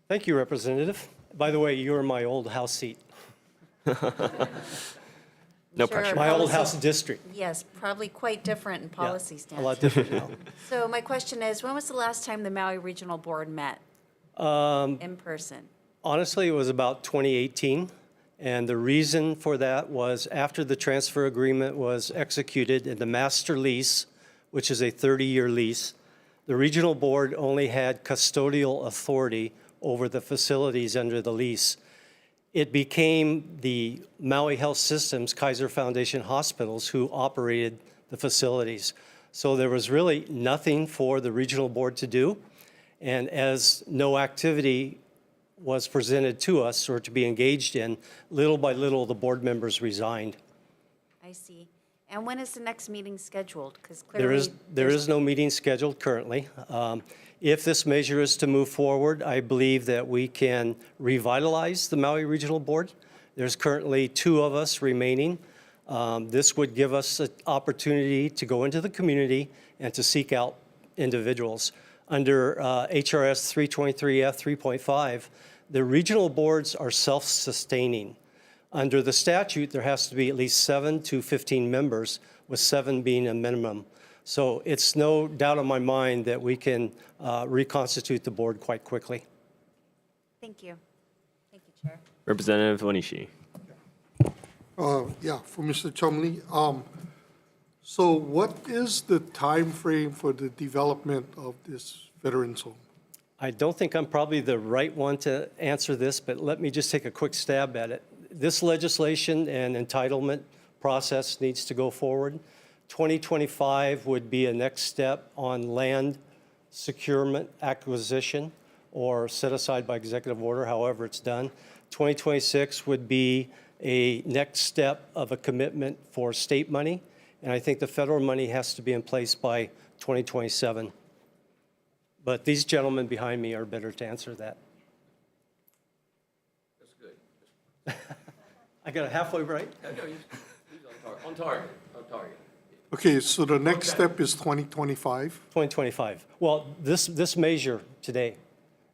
Thank you, Representative. By the way, you're my old house seat, No pressure. my old Policy- house district. Yes, probably quite different in policy A stance. lot different now. So my question is, when was the last time the Maui Regional Board met in person? Honestly, it was about 2018, and the reason for that was after the transfer agreement was executed in the master lease, which is a 30-year lease, the regional board only had custodial authority over the facilities under the lease. It became the Maui Health Systems Kaiser Foundation hospitals who operated the facilities. So there was really nothing for the regional board to do, and as no activity was presented to us or to be engaged in, little by little, the board members resigned. I see. And when is the next meeting scheduled? Because There clearly. is no meeting scheduled currently. If this measure is to move forward, I believe that we can revitalize the Maui Regional Board. There's currently 2 of us remaining. This would give us an opportunity to go into the community and to seek out individuals. Under HRS 323F 3.5, the regional boards are self-sustaining. Under the statute, there has to be at least 7 to 15 members, with 7 being a minimum. So it's no doubt in my mind that we can reconstitute the board quite quickly. Thank you. Thank you, Chair. Representative Onishi. Yeah, for Mr. Chumley. So what is the time frame for the development of this veterans home? I don't think I'm probably the right one to answer this, but let me just take a quick stab at it. This legislation and entitlement process needs to go forward. 2025 would be a next step on land securement acquisition or set aside by executive order, however it's done. 2026 would be a next step of a commitment for state money, and I think the federal money has to be in place by 2027. But these gentlemen behind me are better to answer that. That's good. I got it halfway right? On target, on target. Okay, so the next step is 2025? 2025. Well, this measure today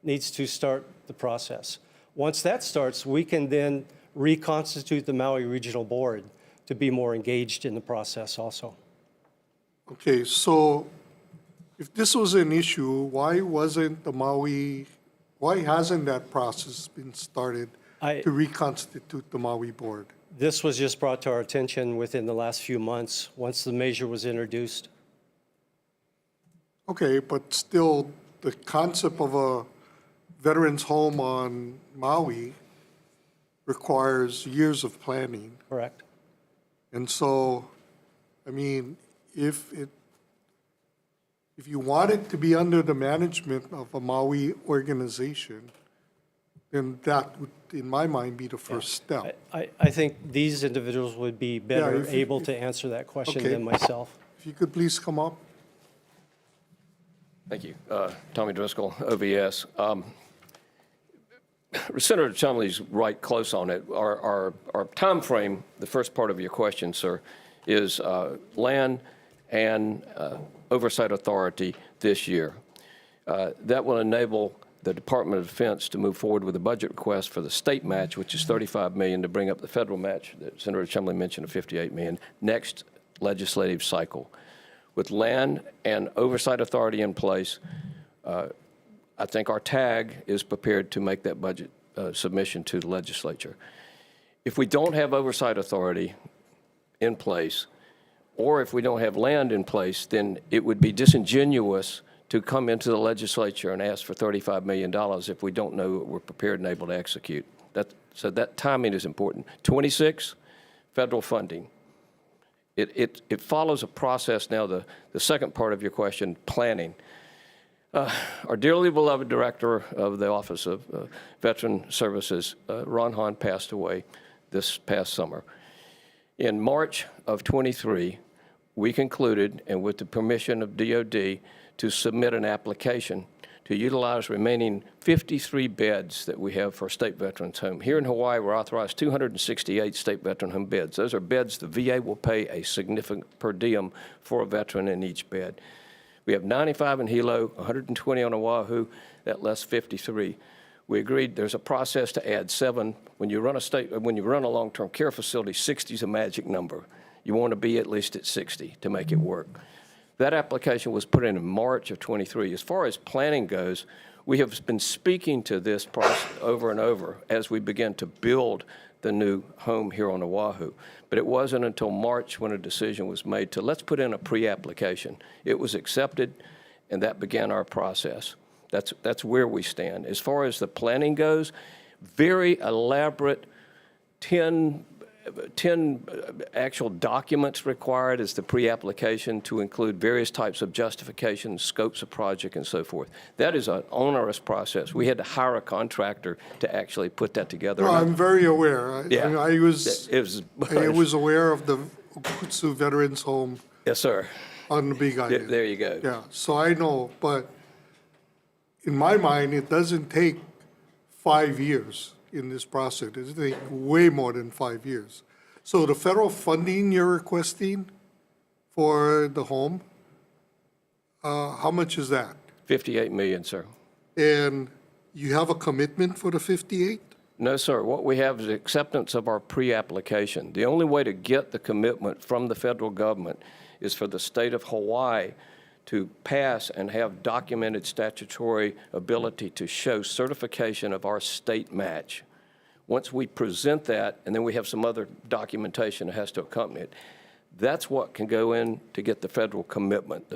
needs to start the process. Once that starts, we can then reconstitute the Maui Regional Board to be more engaged in the process also. Okay, so if this was an issue, why hasn't that process been started to reconstitute the Maui Board? This was just brought to our attention within the last few months, once the measure was introduced. Okay, but still, the concept of a veterans home on Maui requires years of planning. Correct. And so, I mean, if you want it to be under the management of a Maui organization, then that would, in my mind, be the first step. I think these individuals would be better if you- able to answer that question Okay. than myself. If you could please come up. Thank you. Tommy Driscoll, OVS. Senator Chumley's right close on it. Our time frame, the first part of your question, sir, is land and oversight authority this year. That will enable the Department of Defense to move forward with a budget request for the state match, which is $35 million, to bring up the federal match that Senator Chumley mentioned of $58 million, next legislative cycle. With land and oversight authority in place, I think our TAG is prepared to make that budget submission to the legislature. If we don't have oversight authority in place, or if we don't have land in place, then it would be disingenuous to come into the legislature and ask for $35 million if we don't know what we're prepared and able to execute. So that timing is important. 26, federal funding. It follows a process now, the second part of your question, planning. Our dearly beloved director of the Office of Veteran Services, Ron Hahn, passed away this past summer. In March of '23, we concluded, and with the permission of DOD, to submit an application to utilize remaining 53 beds that we have for state veterans home. Here in Hawaii, we're authorized 268 state veteran home beds. Those are beds the VA will pay a significant per diem for a veteran in each bed. We have 95 in Hilo, 120 on Oahu, that left 53. We agreed there's a process to add 7. When you run a long-term care facility, 60 is a magic number. You want to be at least at 60 to make it work. That application was put in March of '23. As far as planning goes, we have been speaking to this process over and over as we begin to build the new home here on Oahu. But it wasn't until March when a decision was made to let's put in a pre-application. It was accepted, and that began our process. That's where we stand. As far as the planning goes, very elaborate 10 actual documents required as the pre-application to include various types of justifications, scopes of project, and so forth. That is an onerous process. We had to hire a contractor to actually put that together. No, I'm very aware. I was aware of the Okutsu Veterans Home. Yes, sir. On the Big Island. There you go. Yeah, so I know, but in my mind, it doesn't take 5 years in this process. It takes way more than 5 years. So the federal funding you're requesting for the home, how much is that? $58 million, sir. And you have a commitment for the 58? No, sir. What we have is acceptance of our pre-application. The only way to get the commitment from the federal government is for the state of Hawaii to pass and have documented statutory ability to show certification of our state match. Once we present that, and then we have some other documentation that has to accompany it, that's what can go in to get the federal commitment.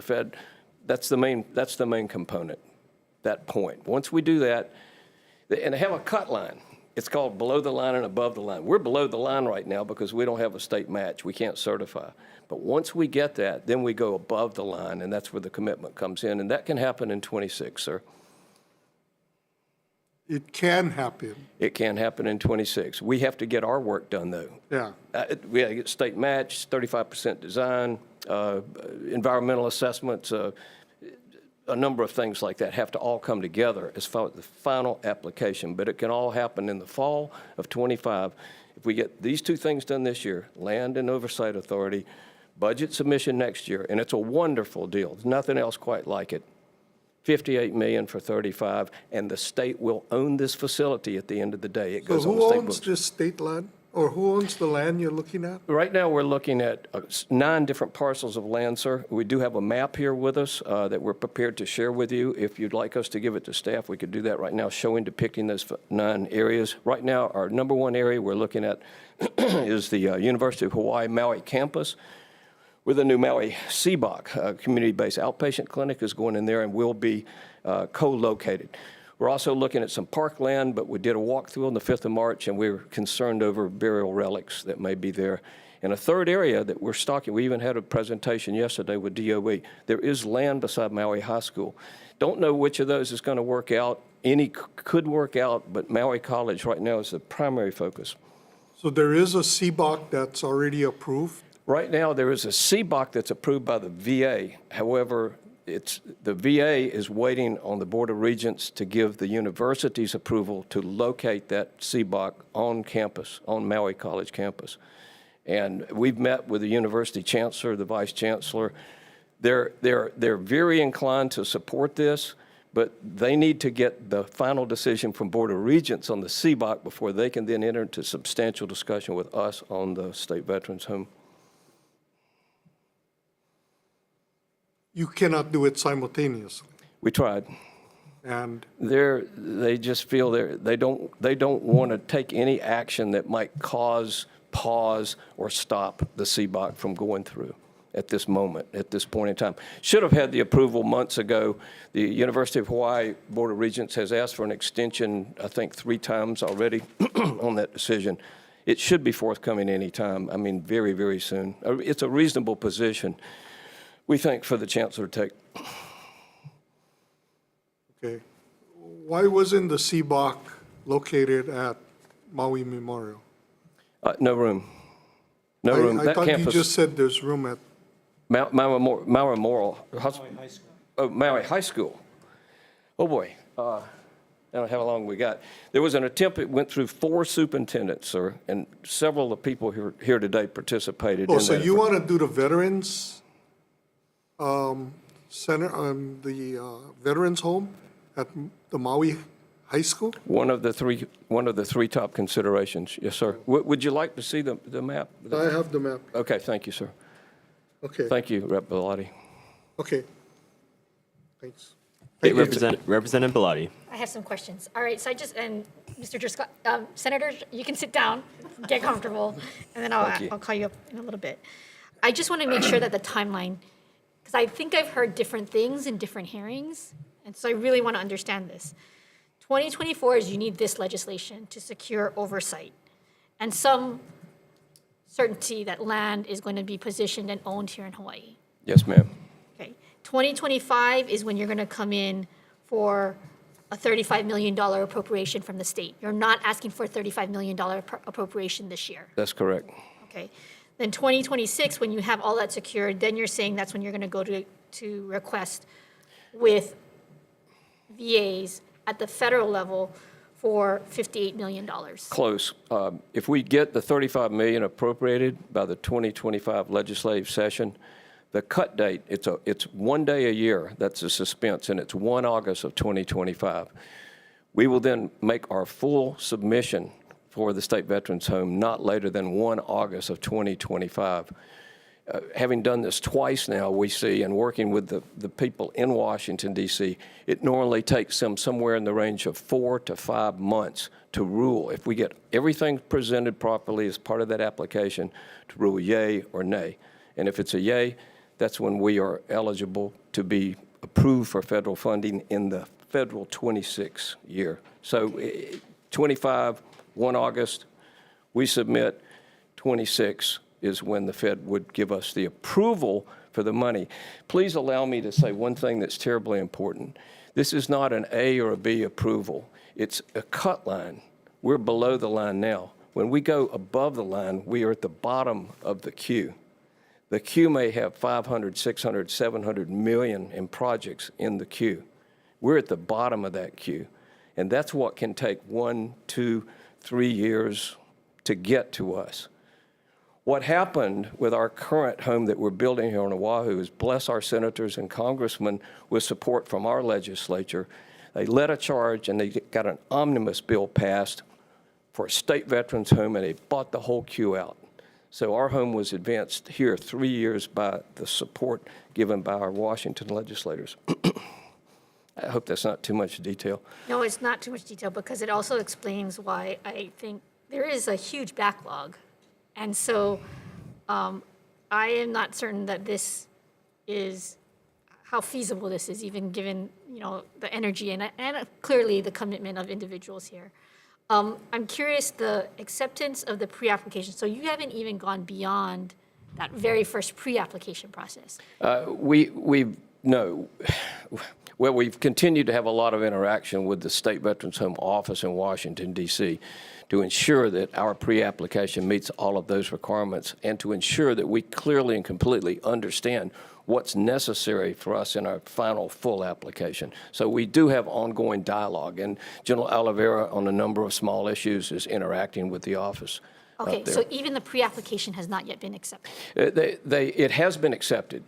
That's the main component, that point. Once we do that, and they have a cut line. It's called below the line and above the line. We're below the line right now because we don't have a state match. We can't certify. But once we get that, then we go above the line, and that's where the commitment comes in. And that can happen in '26, sir. It can happen. It can happen in '26. We have to get our work done, though. Yeah. We have to get state match, 35% design, environmental assessments, a number of things like that have to all come together as far as the final application. But it can all happen in the fall of '25. If we get these two things done this year, Land and Oversight Authority, budget submission next year, and it's a wonderful deal. There's nothing else quite like it. $58 million for 35, and the state will own this facility at the end of the day. It goes So on who the state owns books. this state land? Or who owns the land you're looking at? Right now, we're looking at 9 different parcels of land, sir. We do have a map here with us that we're prepared to share with you. If you'd like us to give it to staff, we could do that right now, depicting those 9 areas. Right now, our number 1 area we're looking at is the University of Hawaii Maui campus, where the new Maui CBOC, community-based outpatient clinic, is going in there and will be co-located. We're also looking at some parkland, but we did a walkthrough on the 5th of March, and we're concerned over burial relics that may be there. And a third area that we're stalking, we even had a presentation yesterday with DOE. There is land beside Maui High School. Don't know which of those is going to work out. Any could work out, but Maui College right now is the primary focus. So there is a CBOC that's already approved? Right now, there is a CBOC that's approved by the VA. However, the VA is waiting on the Board of Regents to give the university's approval to locate that CBOC on campus, on Maui College campus. And we've met with the university chancellor, the vice chancellor. They're very inclined to support this, but they need to get the final decision from Board of Regents on the CBOC before they can then enter into substantial discussion with us on the state veterans home. You cannot do it simultaneously. We tried. And they just feel they don't want to take any action that might cause pause or stop the CBOC from going through at this moment, at this point in time. Should have had the approval months ago. The University of Hawaii Board of Regents has asked for an extension, I think 3 times already on that decision. it should be forthcoming anytime. I mean, very, very soon. It's a reasonable position, we think, for the chancellor to take. Okay. Why wasn't the CBOC located at Maui Memorial? No room. No room. I That thought you campus, just said there's room at, Maui Memorial Maui High School. Oh, boy. I don't know how long we got. There was an attempt, it went through 4 superintendents, sir, and several of the people here today participated in that. so you want to do the Veterans Center, the Veterans Home at the Maui High School? One of the three top considerations, yes, sir. Would you like to see the map? I have the map. Okay, thank you, sir. Okay. Thank you, Rep. Bellotti. Okay. Thanks. Representative Bellotti. I have some questions. All right, so and Mr. Driscoll, Senator, you can sit down, get comfortable, and then I'll call you up in a little bit. I just want to make sure that the timeline, because I think I've heard different things in different hearings, and so I really want to understand this. 2024 is you need this legislation to secure oversight and some certainty that land is going to be positioned and owned here in Hawaii. Yes, ma'am. Okay. 2025 is when you're going to come in for a $35 million appropriation from the state. You're not asking for a $35 million appropriation this year. That's correct. Okay. Then 2026, when you have all that secured, then you're saying that's when you're going to go to request with VAs at the federal level for $58 million. Close. If we get the $35 million appropriated by the 2025 legislative session, the cut date, it's 1 day a year, that's a suspense, and it's 1 August of 2025. We will then make our full submission for the State Veterans Home not later than 1 August of 2025. Having done this twice now, we see, and working with the people in Washington, D.C., it normally takes them somewhere in the range of 4 to 5 months to rule. If we get everything presented properly as part of that application, to rule yay or nay. And if it's a yay, that's when we are eligible to be approved for federal funding in the federal 26 year. So 25, 1 August, we submit. 26 is when the Fed would give us the approval for the money. Please allow me to say one thing that's terribly important. This is not an A or a B approval. It's a cut line. We're below the line now. When we go above the line, we are at the bottom of the queue. The queue may have 500, 600, 700 million in projects in the queue. We're at the bottom of that queue. And that's what can take 1, 2, 3 years to get to us. What happened with our current home that we're building here on Oahu is, bless our senators and congressmen with support from our legislature, they led a charge and they got an omnibus bill passed for a state veterans home, and they bought the whole queue out. So our home was advanced here 3 years by the support given by our Washington legislators. I hope that's not too much detail. No, it's not too much detail, because it also explains why I think there is a huge backlog. And so I am not certain that this is, how feasible this is, even given, the energy and clearly the commitment of individuals here. I'm curious, the acceptance of the pre-application. So you haven't even gone beyond that very first pre-application process. We've continued to have a lot of interaction with the State Veterans Home office in Washington, D.C., to ensure that our pre-application meets all of those requirements, and to ensure that we clearly and completely understand what's necessary for us in our final full application. So we do have ongoing dialogue, and General Oliveira, on a number of small issues, is interacting with the office. Okay, so even the pre-application has not yet been accepted? It has been accepted.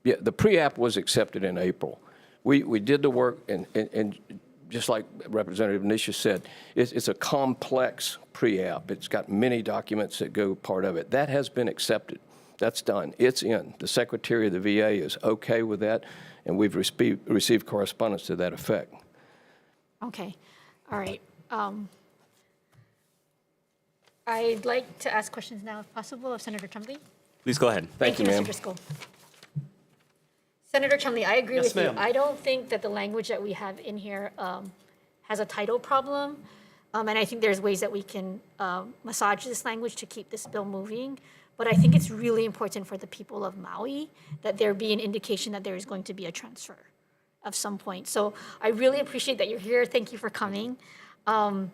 Yeah, the pre-app was accepted in April. We did the work, and just like Representative Nisha said, it's a complex pre-app. It's got many documents that go part of it. That has been accepted. That's done. It's in. The Secretary of the VA is okay with that, and we've received correspondence to that effect. Okay. All right. I'd like to ask questions now, if possible, of Senator Chumley. Please go ahead. Thank you, Mr. Driscoll. Senator Chumley, I agree with you. ma'am. I don't think that the language that we have in here has a title problem. And I think there's ways that we can massage this language to keep this bill moving. But I think it's really important for the people of Maui that there be an indication that there is going to be a transfer of some point. So I really appreciate that you're here. Thank you for coming. Can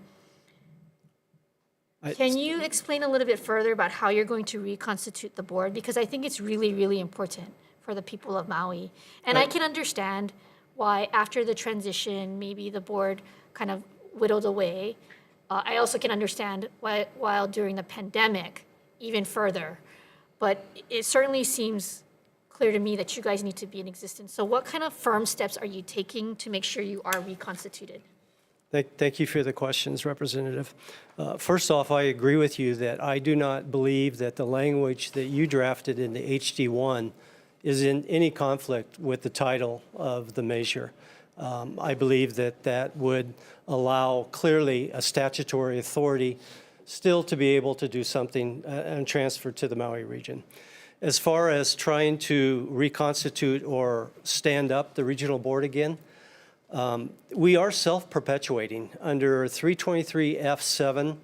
you explain a little bit further about how you're going to reconstitute the board? Because I think it's really, really important for the people of Maui. And I can understand why after the transition, maybe the board kind of whittled away. I also can understand why while during the pandemic, even further. But it certainly seems clear to me that you guys need to be in existence. So what kind of firm steps are you taking to make sure you are reconstituted? Thank you for the questions, Representative. First off, I agree with you that I do not believe that the language that you drafted in the HD1 is in any conflict with the title of the measure. I believe that that would allow clearly a statutory authority still to be able to do something and transfer to the Maui region. As far as trying to reconstitute or stand up the regional board again, we are self-perpetuating under 323F7,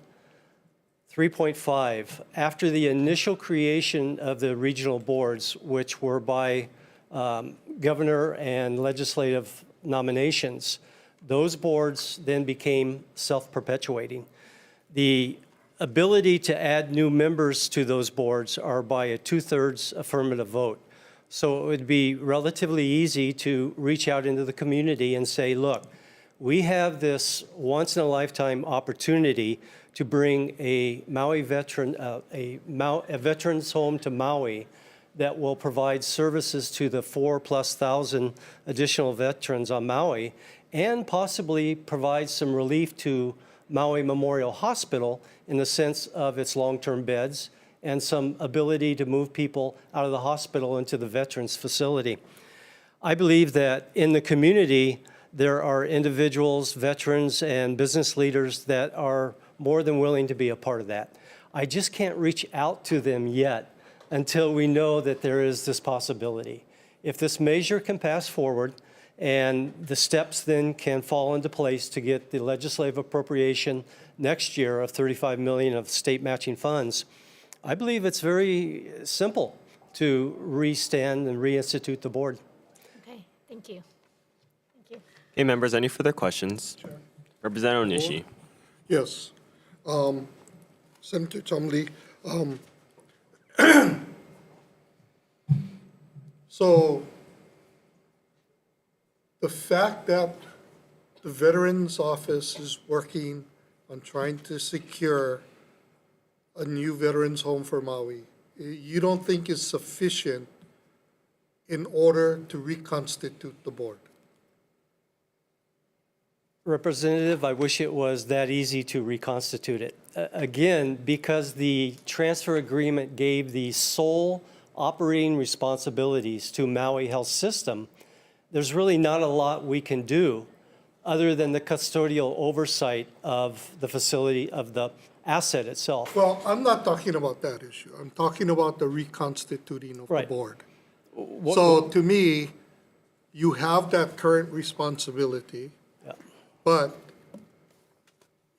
3.5. After the initial creation of the regional boards, which were by governor and legislative nominations, those boards then became self-perpetuating. The ability to add new members to those boards are by a 2/3 affirmative vote. So it would be relatively easy to reach out into the community and say, look, we have this once-in-a-lifetime opportunity to bring a Maui veteran, a veteran's home to Maui that will provide services to the 4,000+ additional veterans on Maui and possibly provide some relief to Maui Memorial Hospital in the sense of its long-term beds and some ability to move people out of the hospital into the veterans facility. I believe that in the community, there are individuals, veterans, and business leaders that are more than willing to be a part of that. I just can't reach out to them yet until we know that there is this possibility. If this measure can pass forward and the steps then can fall into place to get the legislative appropriation next year of $35 million of state matching funds, I believe it's very simple to restand and reinstitute the board. Okay, thank you. Thank you. Okay, members, any further questions? Sure. Representative Onishi. Yes. Senator Chumley, so the fact that the Veterans Office is working on trying to secure a new veterans home for Maui, you don't think is sufficient in order to reconstitute the board? Representative, I wish it was that easy to reconstitute it. Again, because the transfer agreement gave the sole operating responsibilities to Maui Health System, there's really not a lot we can do other than the custodial oversight of the facility, of the asset itself. Well, I'm not talking about that issue. I'm talking about the reconstituting of the board. So to me, you have that current responsibility, but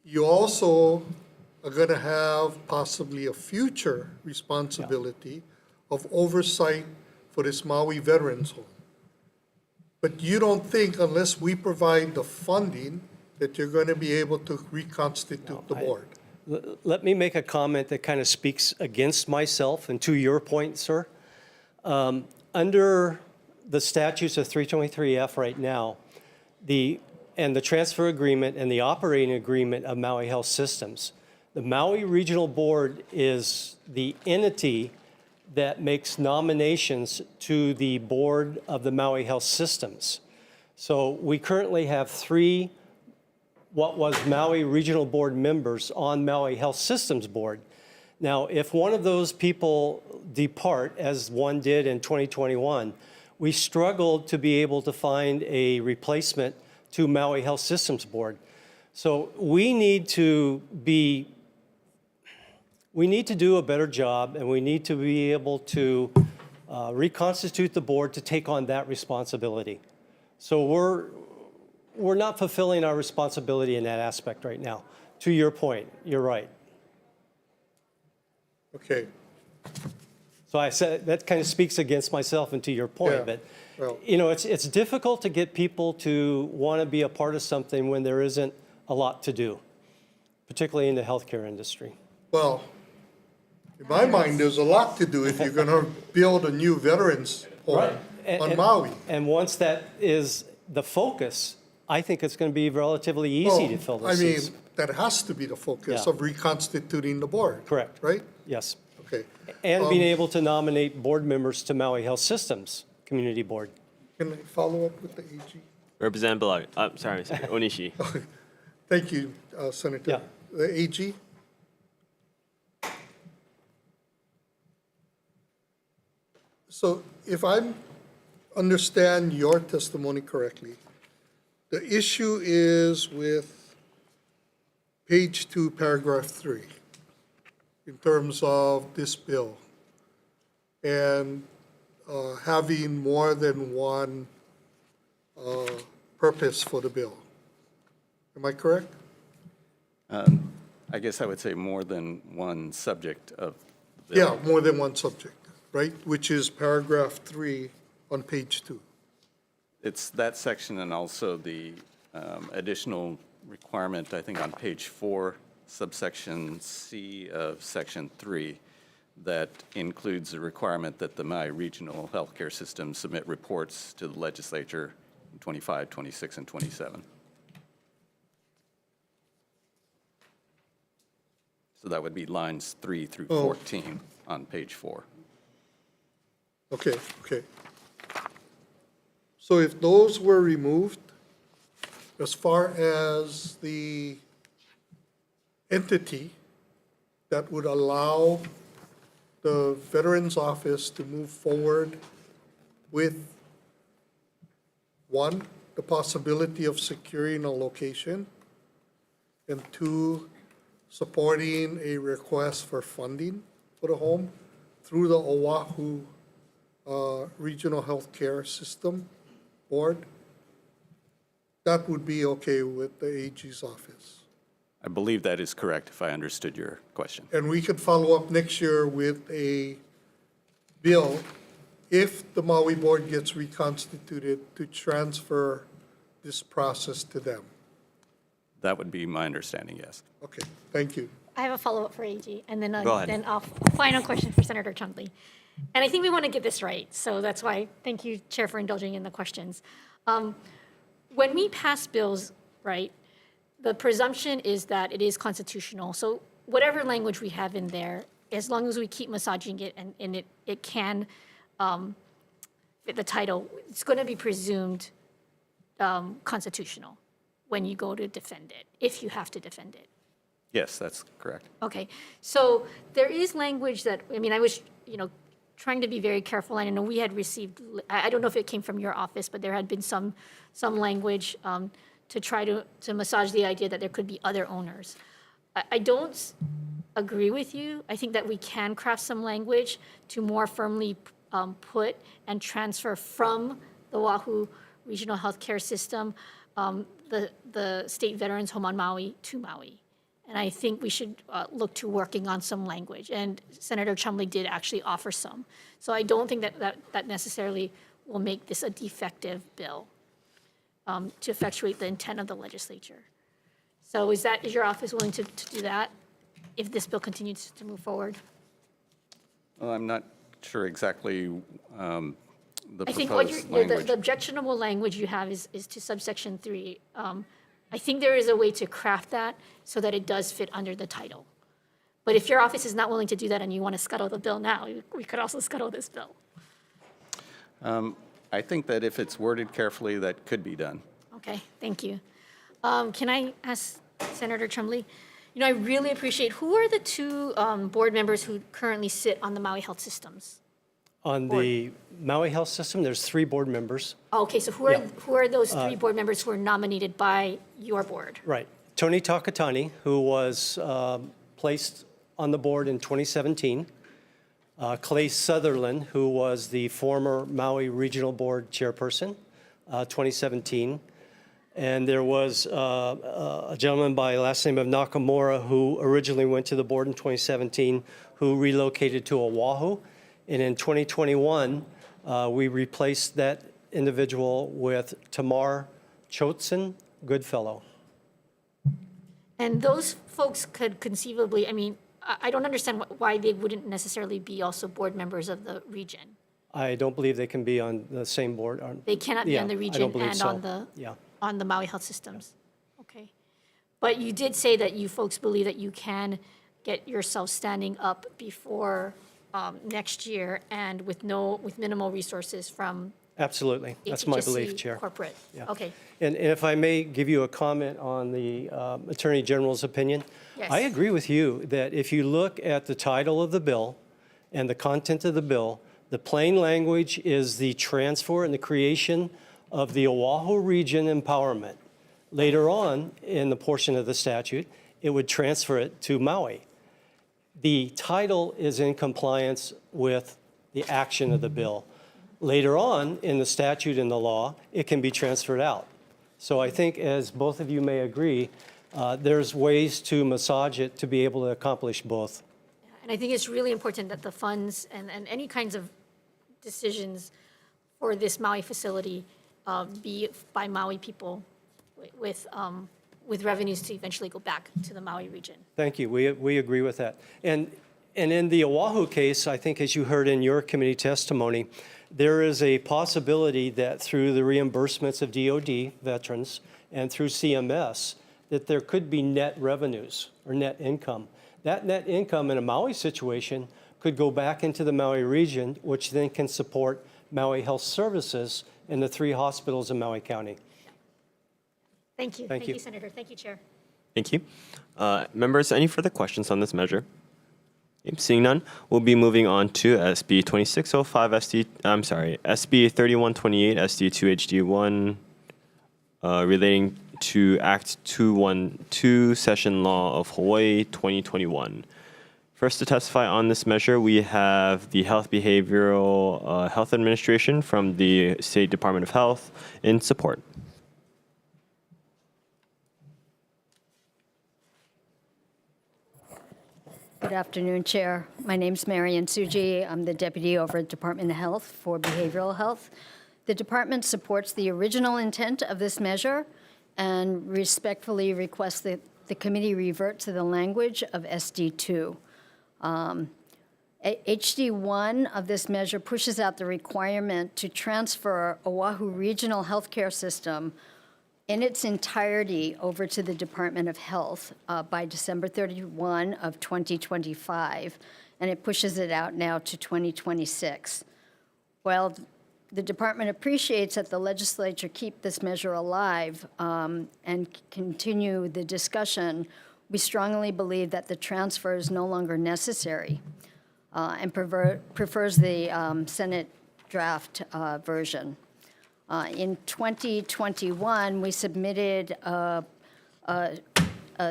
you also are going to have possibly a future responsibility of oversight for this Maui Veterans Home. But you don't think unless we provide the funding that you're going to be able to reconstitute the board? Let me make a comment that kind of speaks against myself and to your point, sir. Under the statutes of 323F right now, the transfer agreement and the operating agreement of Maui Health Systems, the Maui Regional Board is the entity that makes nominations to the board of the Maui Health Systems. So we currently have 3 what was Maui Regional Board members on Maui Health Systems Board. Now, if one of those people depart, as one did in 2021, we struggled to be able to find a replacement to Maui Health Systems Board. So we need to do a better job, and we need to be able to reconstitute the board to take on that responsibility. So we're not fulfilling our responsibility in that aspect right now. To your point, you're right. Okay. So I said, that kind of speaks against myself and to your point, Yeah, but, well- you know, it's difficult to get people to want to be a part of something when there isn't a lot to do, particularly in the healthcare industry. Well, in my mind, there's a lot to do if you're gonna build a new veterans home on Maui. And once that is the focus, I think it's going to be relatively easy to fill Well, those I mean, seats. that has to be the focus Yeah. of reconstituting the board. Correct. Right? Yes. Okay. And being able to nominate board members to Maui Health Systems Community Board. Can I follow up with the AG? Representative Belag, sorry, Onishi. Thank you, Senator. Yeah. The AG? So if I understand your testimony correctly, the issue is with page 2, paragraph 3, in terms of this bill, and having more than one purpose for the bill. Am I correct? I guess I would say more than one subject of the bill. Yeah, more than one subject, right? Which is paragraph 3 on page 2. It's that section and also the additional requirement, I think on page 4, subsection C of section 3, that includes the requirement that the Maui Regional Healthcare System submit reports to the legislature in 25, 26, and 27. So that would be lines 3 through 14 on page 4. Okay, okay. So if those were removed, as far as the entity that would allow the Veterans Office to move forward with, one, the possibility of securing a location, and two, supporting a request for funding for the home through the Oahu Regional Healthcare System Board, that would be okay with the AG's office. I believe that is correct, if I understood your question. And we could follow up next year with a bill, if the Maui Board gets reconstituted, to transfer this process to them. That would be my understanding, yes. Okay, thank you. I have a follow-up for AG, and then Go ahead. then a final question for Senator Chumley. And I think we want to get this right, so that's why, thank you, Chair, for indulging in the questions. When we pass bills, right, the presumption is that it is constitutional. So whatever language we have in there, as long as we keep massaging it and it can fit the title, it's going to be presumed constitutional when you go to defend it, if you have to defend it. Yes, that's correct. Okay, so there is language that, I mean, I was, trying to be very careful. I know we had received, I don't know if it came from your office, but there had been some language to try to massage the idea that there could be other owners. I don't agree with you. I think that we can craft some language to more firmly put and transfer from the Oahu Regional Healthcare System, the State Veterans Home on Maui to Maui. And I think we should look to working on some language. And Senator Chumley did actually offer some. So I don't think that necessarily will make this a defective bill to effectuate the intent of the legislature. So is your office willing to do that if this bill continues to move forward? Well, I'm not sure exactly the I think proposed language. the objectionable language you have is to subsection 3. I think there is a way to craft that so that it does fit under the title. But if your office is not willing to do that and you want to scuttle the bill now, we could also scuttle this bill. I think that if it's worded carefully, that could be done. Okay, thank you. Can I ask Senator Chumley? I really appreciate, who are the two board members who currently sit on the Maui Health Systems? On the Maui Health System, there's 3 board members. Okay, so who are those 3 board members who are nominated by your board? Right. Tony Takatani, who was placed on the board in 2017. Clay Sutherland, who was the former Maui Regional Board chairperson, 2017. And there was a gentleman by the last name of Nakamura who originally went to the board in 2017, who relocated to Oahu. And in 2021, we replaced that individual with Tamar Chotson Goodfellow. And those folks could conceivably, I mean, I don't understand why they wouldn't necessarily be also board members of the region. I don't believe they can be on the same board. They cannot be on the I region don't believe and so. on the Maui Health Systems. Okay. But you did say that you folks believe that you can get yourself standing up before next year and with minimal resources from Absolutely. That's my HST belief, Chair. corporate. Yeah. Okay. And if I may give you a comment on the Attorney General's opinion, Yes. I agree with you that if you look at the title of the bill and the content of the bill, the plain language is the transfer and the creation of the Oahu Region Empowerment. Later on in the portion of the statute, it would transfer it to Maui. The title is in compliance with the action of the bill. Later on in the statute and the law, it can be transferred out. So I think, as both of you may agree, there's ways to massage it to be able to accomplish both. And I think it's really important that the funds and any kinds of decisions for this Maui facility be by Maui people with revenues to eventually go back to the Maui region. Thank you. We agree with that. And in the Oahu case, I think as you heard in your committee testimony, there is a possibility that through the reimbursements of DOD veterans and through CMS, that there could be net revenues or net income. That net income in a Maui situation could go back into the Maui region, which then can support Maui Health Services in the 3 hospitals in Maui County. Thank you. Thank you. Senator. Thank you, Chair. Thank you. Members, any further questions on this measure? Seeing none, we'll be moving on to SB 2605 SB 3128 SD 2HD1 relating to Act 212 Session Law of Hawaii 2021. First to testify on this measure, we have the Health Behavioral Health Administration from the State Department of Health in support. Good afternoon, Chair. My name's Marian Tsuji. I'm the Deputy over at Department of Health for Behavioral Health. The department supports the original intent of this measure and respectfully requests that the committee revert to the language of SD2. HD1 of this measure pushes out the requirement to transfer Oahu Regional Healthcare System in its entirety over to the Department of Health by December 31 of 2025, and it pushes it out now to 2026. While the department appreciates that the legislature keep this measure alive and continue the discussion, we strongly believe that the transfer is no longer necessary and prefers the Senate draft version. In 2021, we submitted a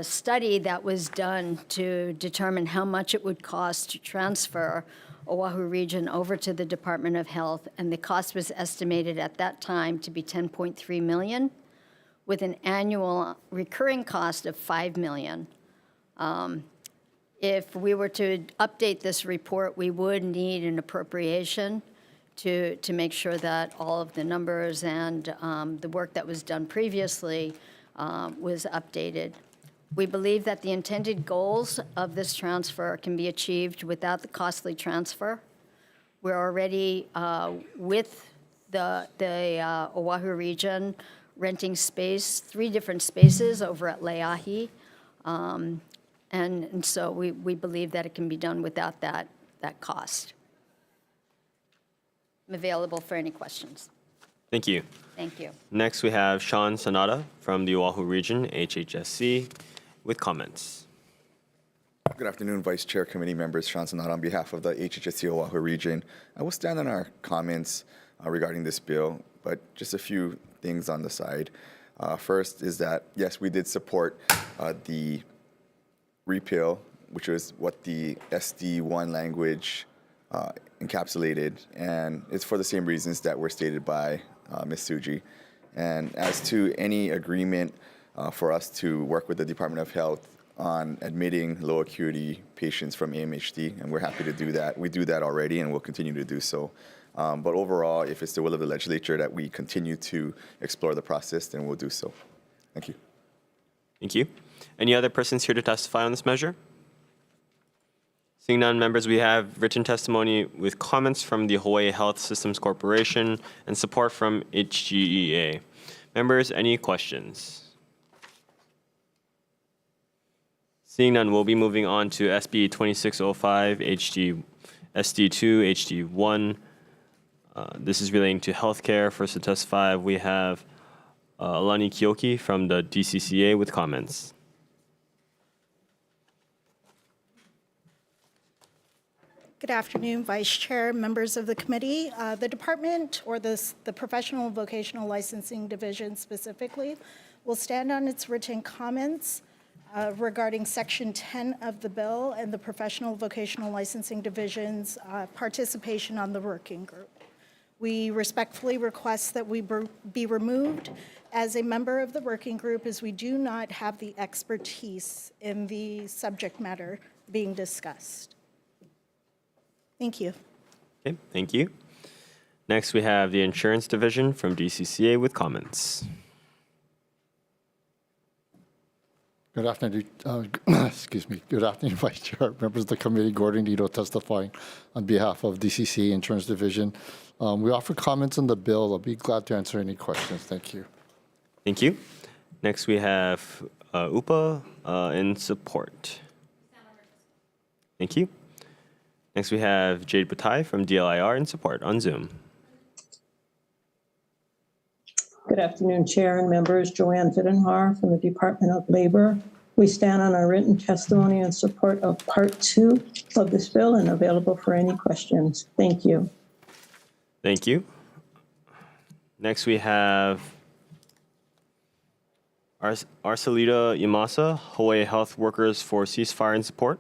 study that was done to determine how much it would cost to transfer Oahu Region over to the Department of Health, and the cost was estimated at that time to be $10.3 million, with an annual recurring cost of $5 million. If we were to update this report, we would need an appropriation to make sure that all of the numbers and the work that was done previously was updated. We believe that the intended goals of this transfer can be achieved without the costly transfer. We're already, with the Oahu region, renting space, 3 different spaces over at Leahi. And so we believe that it can be done without that cost. I'm available for any questions. Thank you. Thank you. Next, we have Sean Sanada from the Oahu Region, HHSC, with comments. Good afternoon, Vice Chair, committee members. Sean Sanada on behalf of the HHSC Oahu Region. I will stand on our comments regarding this bill, but just a few things on the side. First is that, yes, we did support the repeal, which was what the SD1 language encapsulated, and it's for the same reasons that were stated by Ms. Tsuji. And as to any agreement for us to work with the Department of Health on admitting low acuity patients from AMHD, and we're happy to do that. We do that already, and we'll continue to do so. But overall, if it's the will of the legislature that we continue to explore the process, then we'll do so. Thank you. Thank you. Any other persons here to testify on this measure? Seeing none, members, we have written testimony with comments from the Hawaii Health Systems Corporation and support from HGEA. Members, any questions? Seeing none, we'll be moving on to SB 2605, SD2, HD1. This is relating to healthcare. First to testify, we have Alani Kioki from the DCCA with comments. Good afternoon, Vice Chair, members of the committee. The department, or the Professional Vocational Licensing Division specifically, will stand on its written comments regarding Section 10 of the bill and the Professional Vocational Licensing Division's participation on the working group. We respectfully request that we be removed as a member of the working group, as we do not have the expertise in the subject matter being discussed. Thank you. Okay, thank you. Next, we have the Insurance Division from DCCA with comments. Good afternoon, excuse me. Good afternoon, Vice Chair, members of the committee. Gordon Ito testifying on behalf of DCCA Insurance Division. We offer comments on the bill. I'll be glad to answer any questions. Thank you. Thank you. Next, we have UPA in support. Thank you. Next, we have Jade Batai from DLIR in support on Zoom. Good afternoon, Chair and members. Joanne Vittenhar from the Department of Labor. We stand on our written testimony in support of Part 2 of this bill and available for any questions. Thank you. Thank you. Next, we have Arcelita Yamasa, Hawaii Health Workers for Ceasefire and Support.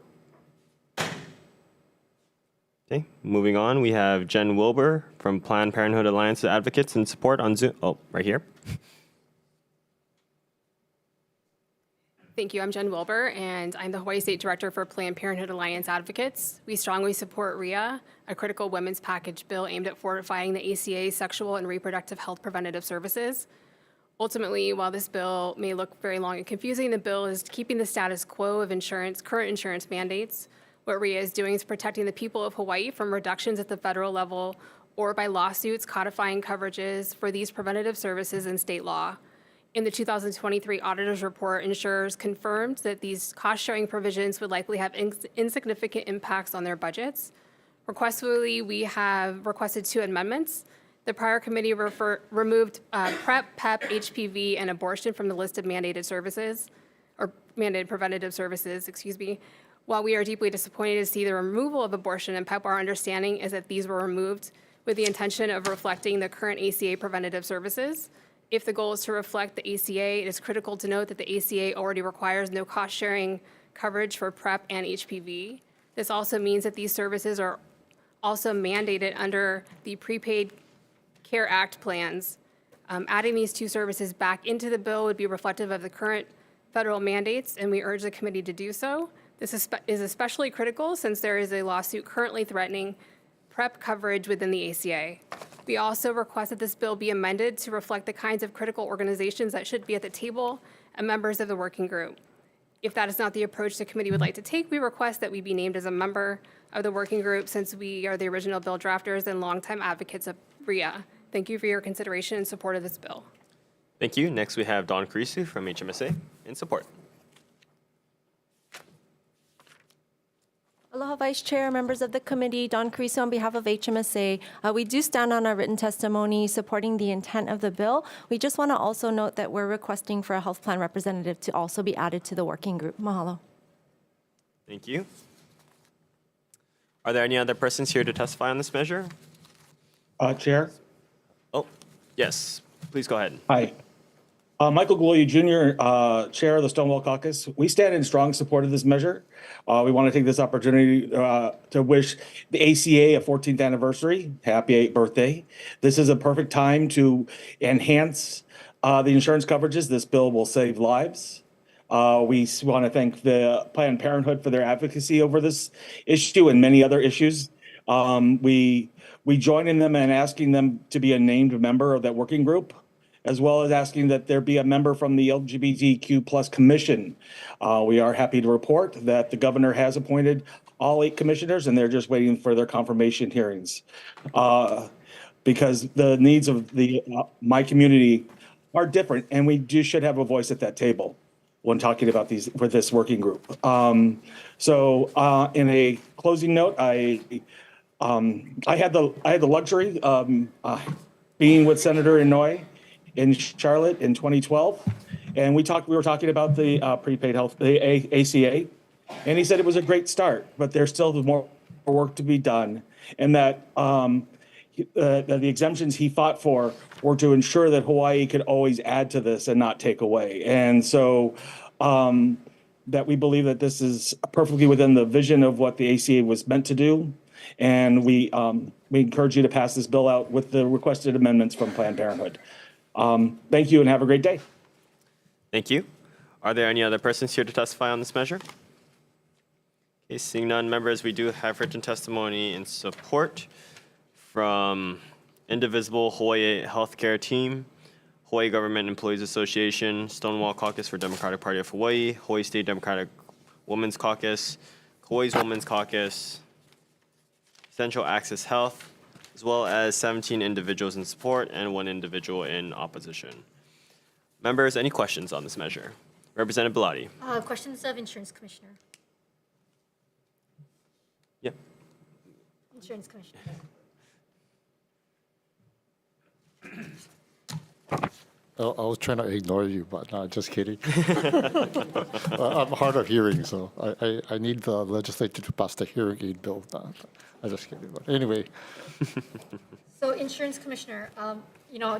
Okay, moving on, we have Jen Wilbur from Planned Parenthood Alliance Advocates in support on Zoom. Oh, right here. Thank you. I'm Jen Wilbur, and I'm the Hawaii State Director for Planned Parenthood Alliance Advocates. We strongly support RIA, a critical women's package bill aimed at fortifying the ACA's sexual and reproductive health preventative services. Ultimately, while this bill may look very long and confusing, the bill is keeping the status quo of current insurance mandates. What RIA is doing is protecting the people of Hawaii from reductions at the federal level or by lawsuits codifying coverages for these preventative services in state law. In the 2023 auditor's report, insurers confirmed that these cost-sharing provisions would likely have insignificant impacts on their budgets. Requestfully, we have requested 2 amendments. The prior committee removed PrEP, PEP, HPV, and abortion from the list of mandated services, or mandated preventative services, excuse me. While we are deeply disappointed to see the removal of abortion and PEP, our understanding is that these were removed with the intention of reflecting the current ACA preventative services. If the goal is to reflect the ACA, it is critical to note that the ACA already requires no cost-sharing coverage for PrEP and HPV. This also means that these services are also mandated under the Prepaid Care Act plans. Adding these 2 services back into the bill would be reflective of the current federal mandates, and we urge the committee to do so. This is especially critical since there is a lawsuit currently threatening PrEP coverage within the ACA. We also request that this bill be amended to reflect the kinds of critical organizations that should be at the table and members of the working group. If that is not the approach the committee would like to take, we request that we be named as a member of the working group since we are the original bill drafters and longtime advocates of RIA. Thank you for your consideration and support of this bill. Thank you. Next, we have Don Carisu from HMSA in support. Aloha, Vice Chair, members of the committee. Don Carisu on behalf of HMSA. We do stand on our written testimony supporting the intent of the bill. We just want to also note that we're requesting for a health plan representative to also be added to the working group. Mahalo. Thank you. Are there any other persons here to testify on this measure? Chair? Oh, yes. Please go ahead. Hi. Michael Gloria Jr., Chair of the Stonewall Caucus. We stand in strong support of this measure. We want to take this opportunity to wish the ACA a 14th anniversary. Happy 8th birthday. This is a perfect time to enhance the insurance coverages. This bill will save lives. We want to thank the Planned Parenthood for their advocacy over this issue and many other issues. We join in them and asking them to be a named member of that working group, as well as asking that there be a member from the LGBTQ plus commission. We are happy to report that the governor has appointed all 8 commissioners, and they're just waiting for their confirmation hearings. Because the needs of my community are different, and we should have a voice at that table when talking about these for this working group. In a closing note, I had the luxury of being with Senator Inouye in Charlotte in 2012, and we were talking about the prepaid health, the ACA, and he said it was a great start, but there's still more work to be done, and that the exemptions he fought for were to ensure that Hawaii could always add to this and not take away. And so that we believe that this is perfectly within the vision of what the ACA was meant to do. And we encourage you to pass this bill out with the requested amendments from Planned Parenthood. Thank you and have a great day. Thank you. Are there any other persons here to testify on this measure? Okay, seeing none, members, we do have written testimony in support from Indivisible Hawaii Healthcare Team, Hawaii Government Employees Association, Stonewall Caucus for Democratic Party of Hawaii, Hawaii State Democratic Women's Caucus, Hawaii's Women's Caucus, Central Access Health, as well as 17 individuals in support and 1 individual in opposition. Members, any questions on this measure? Representative Belatti. Questions of Insurance Commissioner. Yep. Insurance Commissioner. I was trying to ignore you, but no, just kidding. I'm hard of hearing, so I need the legislature to pass the hearing aid bill. I'm just kidding. But anyway. So Insurance Commissioner,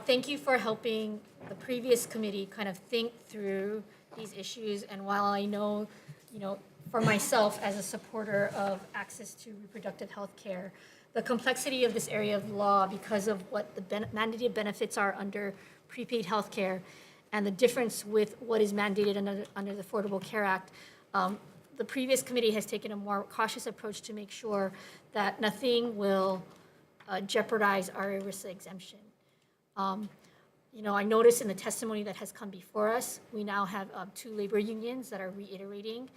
thank you for helping the previous committee kind of think through these issues. And while I know, for myself as a supporter of access to reproductive health care, the complexity of this area of law because of what the mandated benefits are under prepaid health care and the difference with what is mandated under the Affordable Care Act, the previous committee has taken a more cautious approach to make sure that nothing will jeopardize our ERISA exemption. I noticed in the testimony that has come before us, we now have 2 labor unions that are reiterating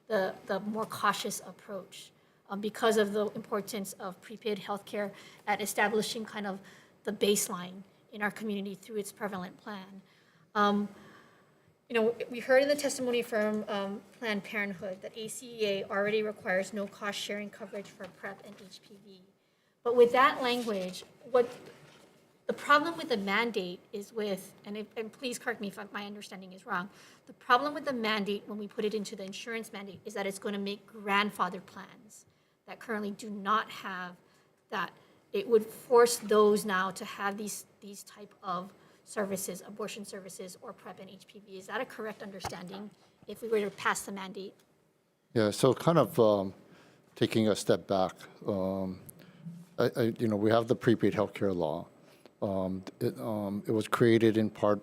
the more cautious approach because of the importance of prepaid healthcare at establishing kind of the baseline in our community through its prevalent plan. We heard in the testimony from Planned Parenthood that ACA already requires no cost sharing coverage for PrEP and HPV. But with that language, what the problem with the mandate is with, and please correct me if my understanding is wrong, the problem with the mandate when we put it into the insurance mandate is that it's going to make grandfather plans that currently do not have that. It would force those now to have these type of services, abortion services, or PrEP and HPV. Is that a correct understanding if we were to pass the mandate? Yeah, so kind of taking a step back, we have the prepaid healthcare law. It was created in part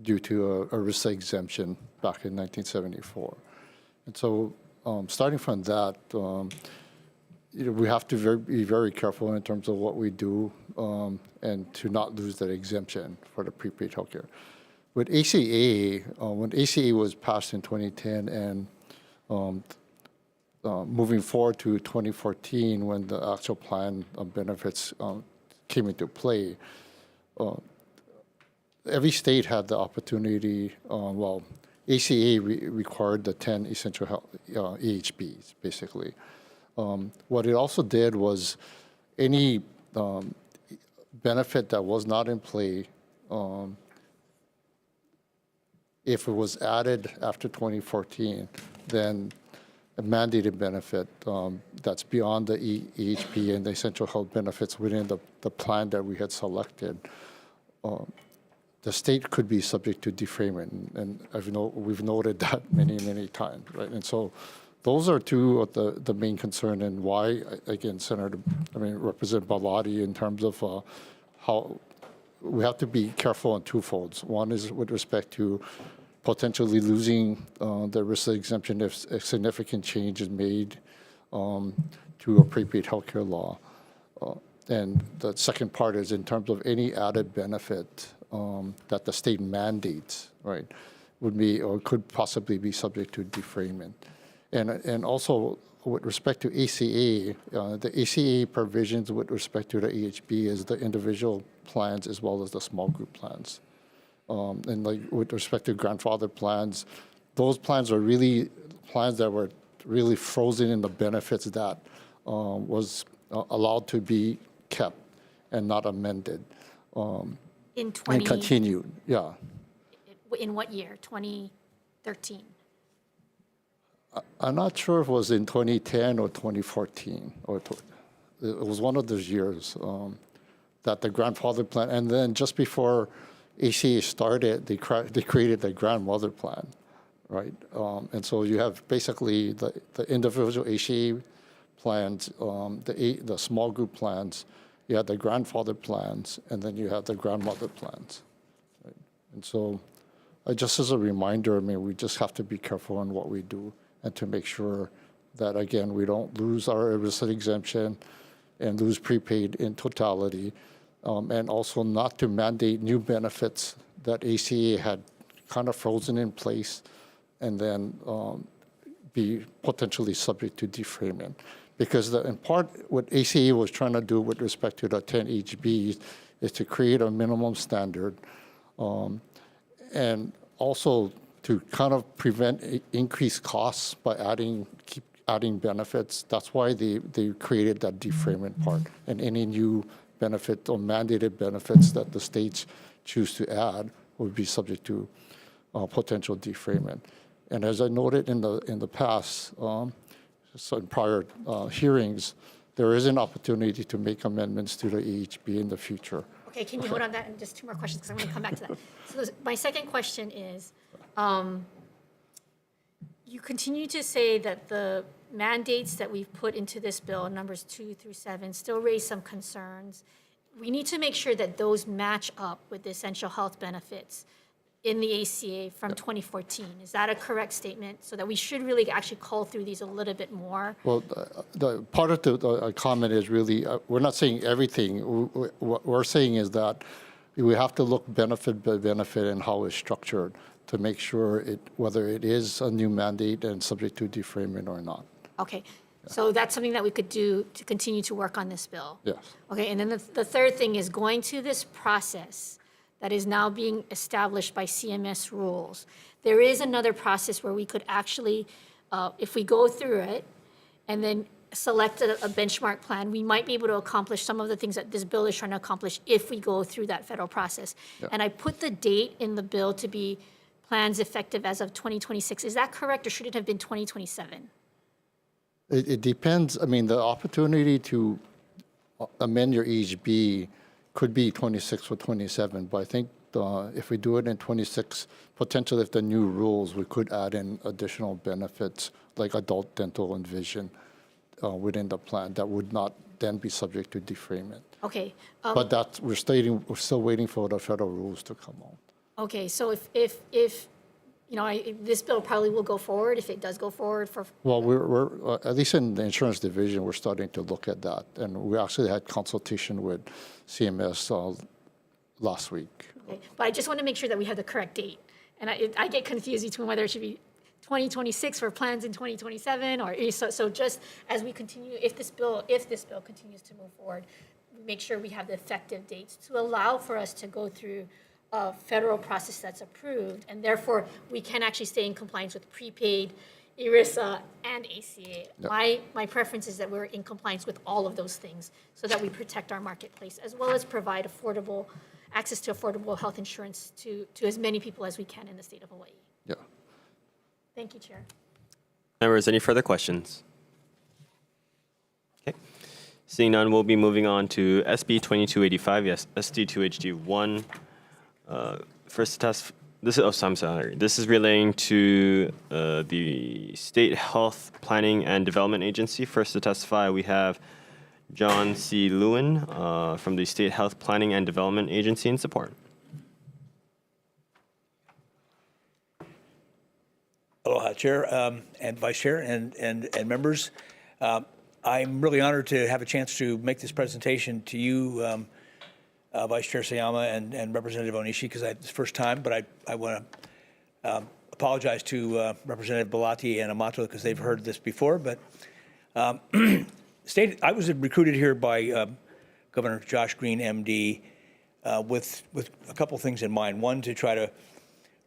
due to a ERISA exemption back in 1974. And so starting from that, we have to be very careful in terms of what we do and to not lose that exemption for the prepaid healthcare. With ACA, when ACA was passed in 2010 and moving forward to 2014 when the actual plan of benefits came into play, every state had the opportunity, ACA required the 10 essential health EHBs, basically. What it also did was any benefit that was not in play, if it was added after 2014, then a mandated benefit that's beyond the EHP and the essential health benefits within the plan that we had selected the state could be subject to defrayment, and we've noted that many times, right? And so those are two of the main concern, and why, again, Representative Baladi, in terms of how we have to be careful on two folds. One is with respect to potentially losing the risk exemption if a significant change is made to a prepaid healthcare law. And the second part is in terms of any added benefit that the state mandates, right, would be or could possibly be subject to defrayment. And also with respect to ACA, the ACA provisions with respect to the AHB is the individual plans as well as the small group plans. And like with respect to grandfather plans, those plans are really plans that were really frozen in the benefits that was allowed to be kept and not amended. In and continued, yeah. In what year? 2013? I'm not sure if it was in 2010 or 2014, it was one of those years that the grandfather plan, and then just before ACA started, they created the grandmother plan, right? And so you have basically the individual ACA plans, the small group plans, you have the grandfather plans, and then you have the grandmother plans, right? And so just as a reminder, we just have to be careful on what we do and to make sure that, again, we don't lose our illicit exemption and lose prepaid in totality, and also not to mandate new benefits that ACA had kind of frozen in place and then be potentially subject to defrayment. Because in part, what ACA was trying to do with respect to the 10 HBs is to create a minimum standard and also to kind of prevent increased costs by keep adding benefits. That's why they created that defrayment part. And any new benefit or mandated benefits that the states choose to add would be subject to potential defrayment. And as I noted in the past, so in prior hearings, there is an opportunity to make amendments to the AHB in the future. Okay, can you hold on that and just two more questions because I'm going to come back to that. So my second question is, you continue to say that the mandates that we've put into this bill, numbers 2 through 7, still raise some concerns. We need to make sure that those match up with the essential health benefits in the ACA from 2014. Is that a correct statement? So that we should really actually call through these a little bit more? Well, the part of the comment is really, we're not saying everything. What we're saying is that we have to look benefit by benefit and how it's structured to make sure whether it is a new mandate and subject to defrayment or not. Okay, so that's something that we could do to continue to work on this bill? Yes. Okay, and then the third thing is going to this process that is now being established by CMS rules. There is another process where we could actually, if we go through it and then select a benchmark plan, we might be able to accomplish some of the things that this bill is trying to accomplish if we go through that federal process. Yeah. And I put the date in the bill to be plans effective as of 2026. Is that correct, or should it have been 2027? It depends. The opportunity to amend your HB could be 26 or 27, but I think if we do it in 26, potentially if the new rules, we could add in additional benefits like adult dental and vision within the plan that would not then be subject to defrayment. Okay. But we're still waiting for the federal rules to come on. Okay, so if this bill probably will go forward, if it does go forward for... Well, we're at least in the insurance division, we're starting to look at that. And we actually had consultation with CMS last week. Okay, but I just want to make sure that we have the correct date. And I get confused between whether it should be 2026 for plans in 2027, or so just as we continue, if this bill continues to move forward, make sure we have the effective dates to allow for us to go through a federal process that's approved, and therefore we can actually stay in compliance with prepaid, ERISA, and ACA. Yep. My preference is that we're in compliance with all of those things so that we protect our marketplace as well as provide access to affordable health insurance to as many people as we can in the state of Hawaii. Yeah. Thank you, Chair. Members, any further questions? Okay. Seeing none, we'll be moving on to SB 2285, yes, SD2HD1. First to test. This is. Oh, I'm sorry. This is relating to the State Health Planning and Development Agency. First to testify, we have John C. Lewin from the State Health Planning and Development Agency in support. Aloha, Chair and Vice Chair and members. I'm really honored to have a chance to make this presentation to you, Vice Chair Sayama and Representative Onishi, because it's the first time, but I want to apologize to Representative Belatti and Amato because they've heard this before. But I was recruited here by Governor Josh Green, MD, with a couple things in mind. One, to try to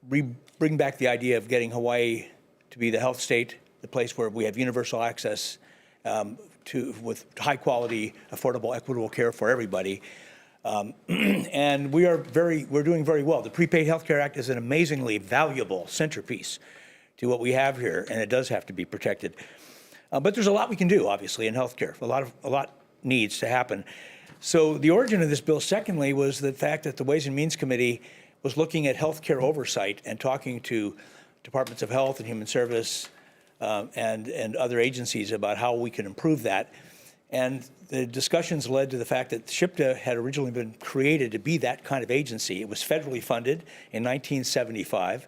bring back the idea of getting Hawaii to be the health state, the place where we have universal access with high quality, affordable, equitable care for everybody. And we're doing very well. The Prepaid Healthcare Act is an amazingly valuable centerpiece to what we have here, and it does have to be protected. But there's a lot we can do, obviously, in healthcare. A lot needs to happen. So the origin of this bill, secondly, was the fact that the Ways and Means Committee was looking at healthcare oversight and talking to departments of health and human service and other agencies about how we can improve that. And the discussions led to the fact that SHPTA had originally been created to be that kind of agency. It was federally funded in 1975.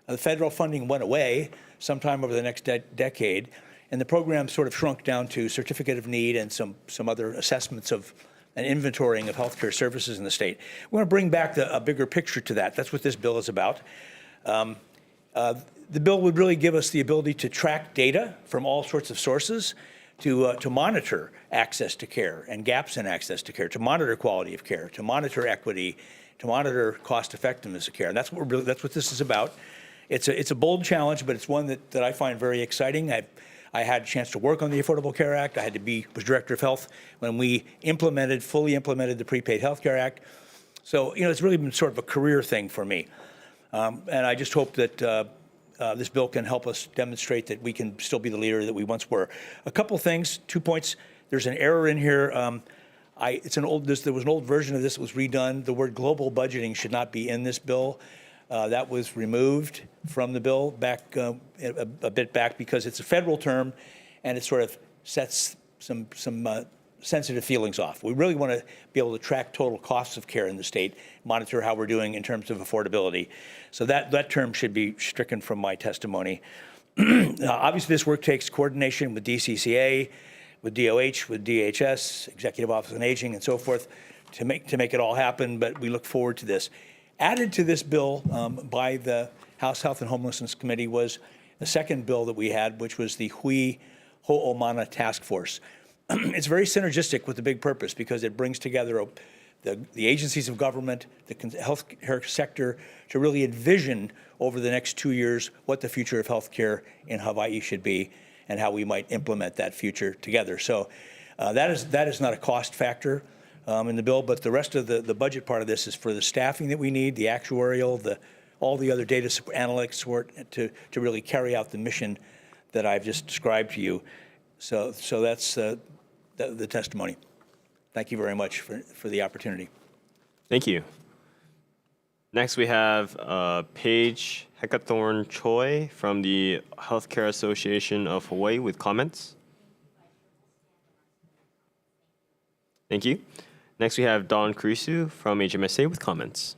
The federal funding went away sometime over the next decade, and the program sort of shrunk down to certificate of need and some other assessments of an inventorying of healthcare services in the state. We want to bring back a bigger picture to that. That's what this bill is about. The bill would really give us the ability to track data from all sorts of sources, to monitor access to care and gaps in access to care, to monitor quality of care, to monitor equity, to monitor cost effectiveness of care. And that's what this is about. It's a bold challenge, but it's one that I find very exciting. I had a chance to work on the Affordable Care Act. I was Director of Health when we fully implemented the Prepaid Healthcare Act. So, it's really been sort of a career thing for me. And I just hope that this bill can help us demonstrate that we can still be the leader that we once were. A couple things, 2 points. There's an error in here. There was an old version of this that was redone. The word global budgeting should not be in this bill. That was removed from the bill back a bit back because it's a federal term, and it sort of sets some sensitive feelings off. We really want to be able to track total costs of care in the state, monitor how we're doing in terms of affordability. So that term should be stricken from my testimony. Obviously, this work takes coordination with DCCA, with DOH, with DHS, Executive Office on Aging, and so forth to make it all happen, but we look forward to this. Added to this bill by the House Health and Homelessness Committee was the second bill that we had, which was the Hui Ho'omana Task Force. It's very synergistic with the big purpose because it brings together the agencies of government, the healthcare sector, to really envision over the next 2 years what the future of healthcare in Hawaii should be and how we might implement that future together. So that is not a cost factor in the bill, but the rest of the budget part of this is for the staffing that we need, the actuarial, all the other data analytics support to really carry out the mission that I've just described to you. So that's the testimony. Thank you very much for the opportunity. Thank you. Next, we have Paige Heckathorn Choi from the Healthcare Association of Hawaii with comments. Thank you. Next, we have Dawn Kurisu from HMSA with comments.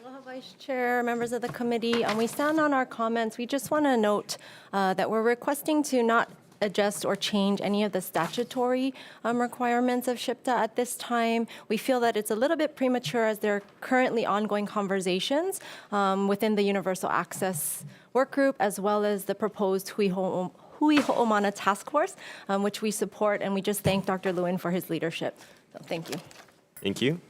Aloha, Vice Chair, members of the committee. We stand on our comments. We just want to note that we're requesting to not adjust or change any of the statutory requirements of SHPTA at this time. We feel that it's a little bit premature as there are currently ongoing conversations within the Universal Access Work Group as well as the proposed Hui Ho'omana Task Force, which we support, and we just thank Dr. Lewin for his leadership. So thank you. Thank you.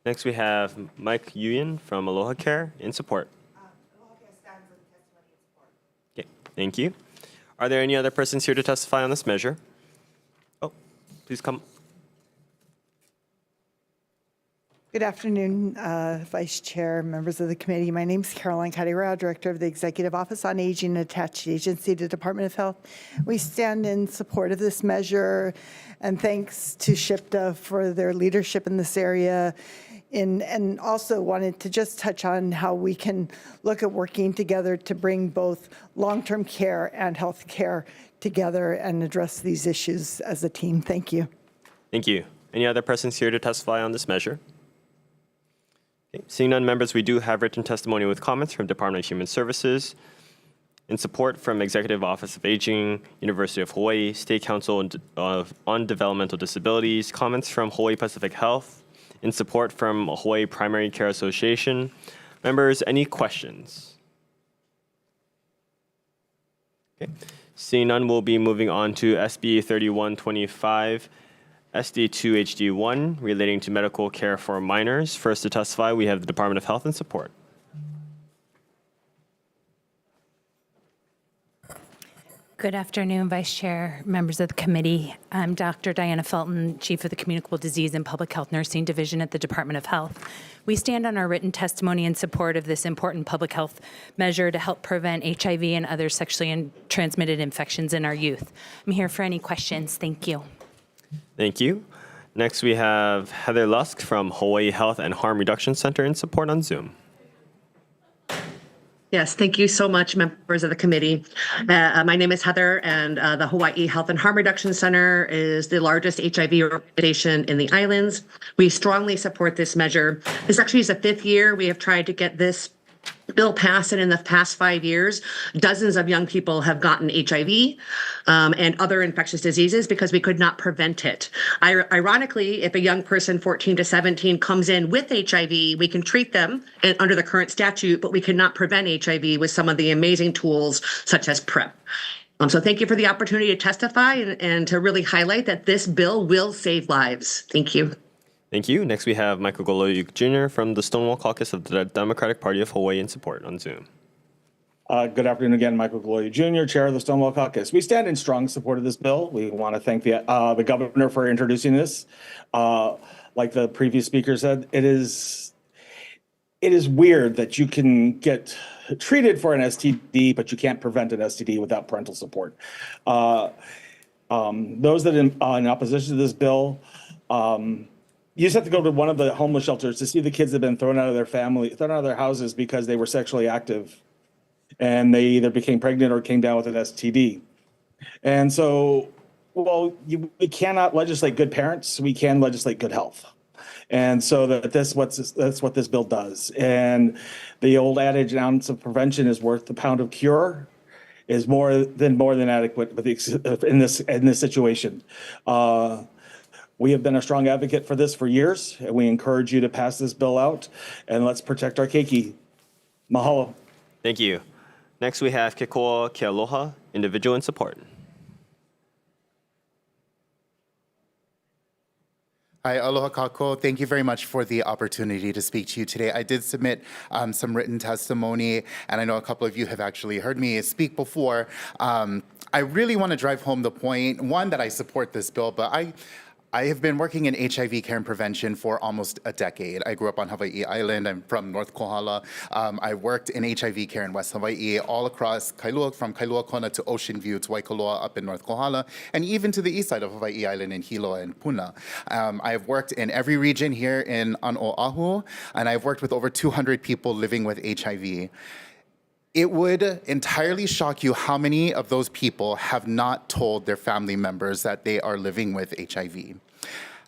Next, we have Mike Yuyan from Aloha Care in support. Aloha Care stands on the testimony in support. Okay, thank you. Are there any other persons here to testify on this measure? Oh, please come. Good afternoon, Vice Chair, members of the committee. My name is Caroline Kadirao, Director of the Executive Office on Aging, attached agency to Department of Health. We stand in support of this measure, and thanks to SHPTA for their leadership in this area. And also wanted to just touch on how we can look at working together to bring both long-term care and health care together and address these issues as a team. Thank you. Thank you. Any other persons here to testify on this measure? Okay. Seeing none, members, we do have written testimony with comments from Department of Human Services, in support from Executive Office of Aging, University of Hawaii, State Council on Developmental Disabilities, comments from Hawaii Pacific Health, in support from Hawaii Primary Care Association. Members, any questions? Okay. Seeing none, we'll be moving on to SB 3125, SD2HD1, relating to medical care for minors. First to testify, we have the Department of Health and Support. Good afternoon, Vice Chair, members of the committee. I'm Dr. Diana Felton, Chief of the Communicable Disease and Public Health Nursing Division at the Department of Health. We stand on our written testimony in support of this important public health measure to help prevent HIV and other sexually transmitted infections in our youth. I'm here for any questions. Thank you. Thank you. Next, we have Heather Lusk from Hawaii Health and Harm Reduction Center in support on Zoom. Yes, thank you so much, members of the committee. My name is Heather, and the Hawaii Health and Harm Reduction Center is the largest HIV organization in the islands. We strongly support this measure. This actually is the 5th year we have tried to get this bill passed, and in the past 5 years, dozens of young people have gotten HIV and other infectious diseases because we could not prevent it. Ironically, if a young person 14 to 17 comes in with HIV, we can treat them under the current statute, but we cannot prevent HIV with some of the amazing tools such as PrEP. So thank you for the opportunity to testify and to really highlight that this bill will save lives. Thank you. Thank you. Next, we have Michael Goloyuk Jr. from the Stonewall Caucus of the Democratic Party of Hawaii in support on Zoom. Good afternoon again, Michael Goloyuk Jr., Chair of the Stonewall Caucus. We stand in strong support of this bill. We want to thank the governor for introducing this. Like the previous speaker said, it is weird that you can get treated for an STD, but you can't prevent an STD without parental support. Those that are in opposition to this bill, you just have to go to one of the homeless shelters to see the kids that have been thrown out of their houses because they were sexually active and they either became pregnant or came down with an STD. And so, we cannot legislate good parents. We can legislate good health. And so that's what this bill does. And the old adage, an ounce of prevention is worth a pound of cure, is more than adequate in this situation. We have been a strong advocate for this for years, and we encourage you to pass this bill out, and let's protect our keiki. Mahalo. Thank you. Next, we have Kekoa Kealoha, individual in support. Hi, aloha kako. Thank you very much for the opportunity to speak to you today. I did submit some written testimony, and I know a couple of you have actually heard me speak before. I really want to drive home the point, one, that I support this bill, but I have been working in HIV care and prevention for almost a decade. I grew up on Hawaii Island. I'm from North Kohala. I worked in HIV care in West Hawaii, all across Kailua, from Kailua Kona to Ocean View to Waikoloa up in North Kohala, and even to the east side of Hawaii Island in Hilo and Puna. I have worked in every region here on Oahu, and I've worked with over 200 people living with HIV. It would entirely shock you how many of those people have not told their family members that they are living with HIV.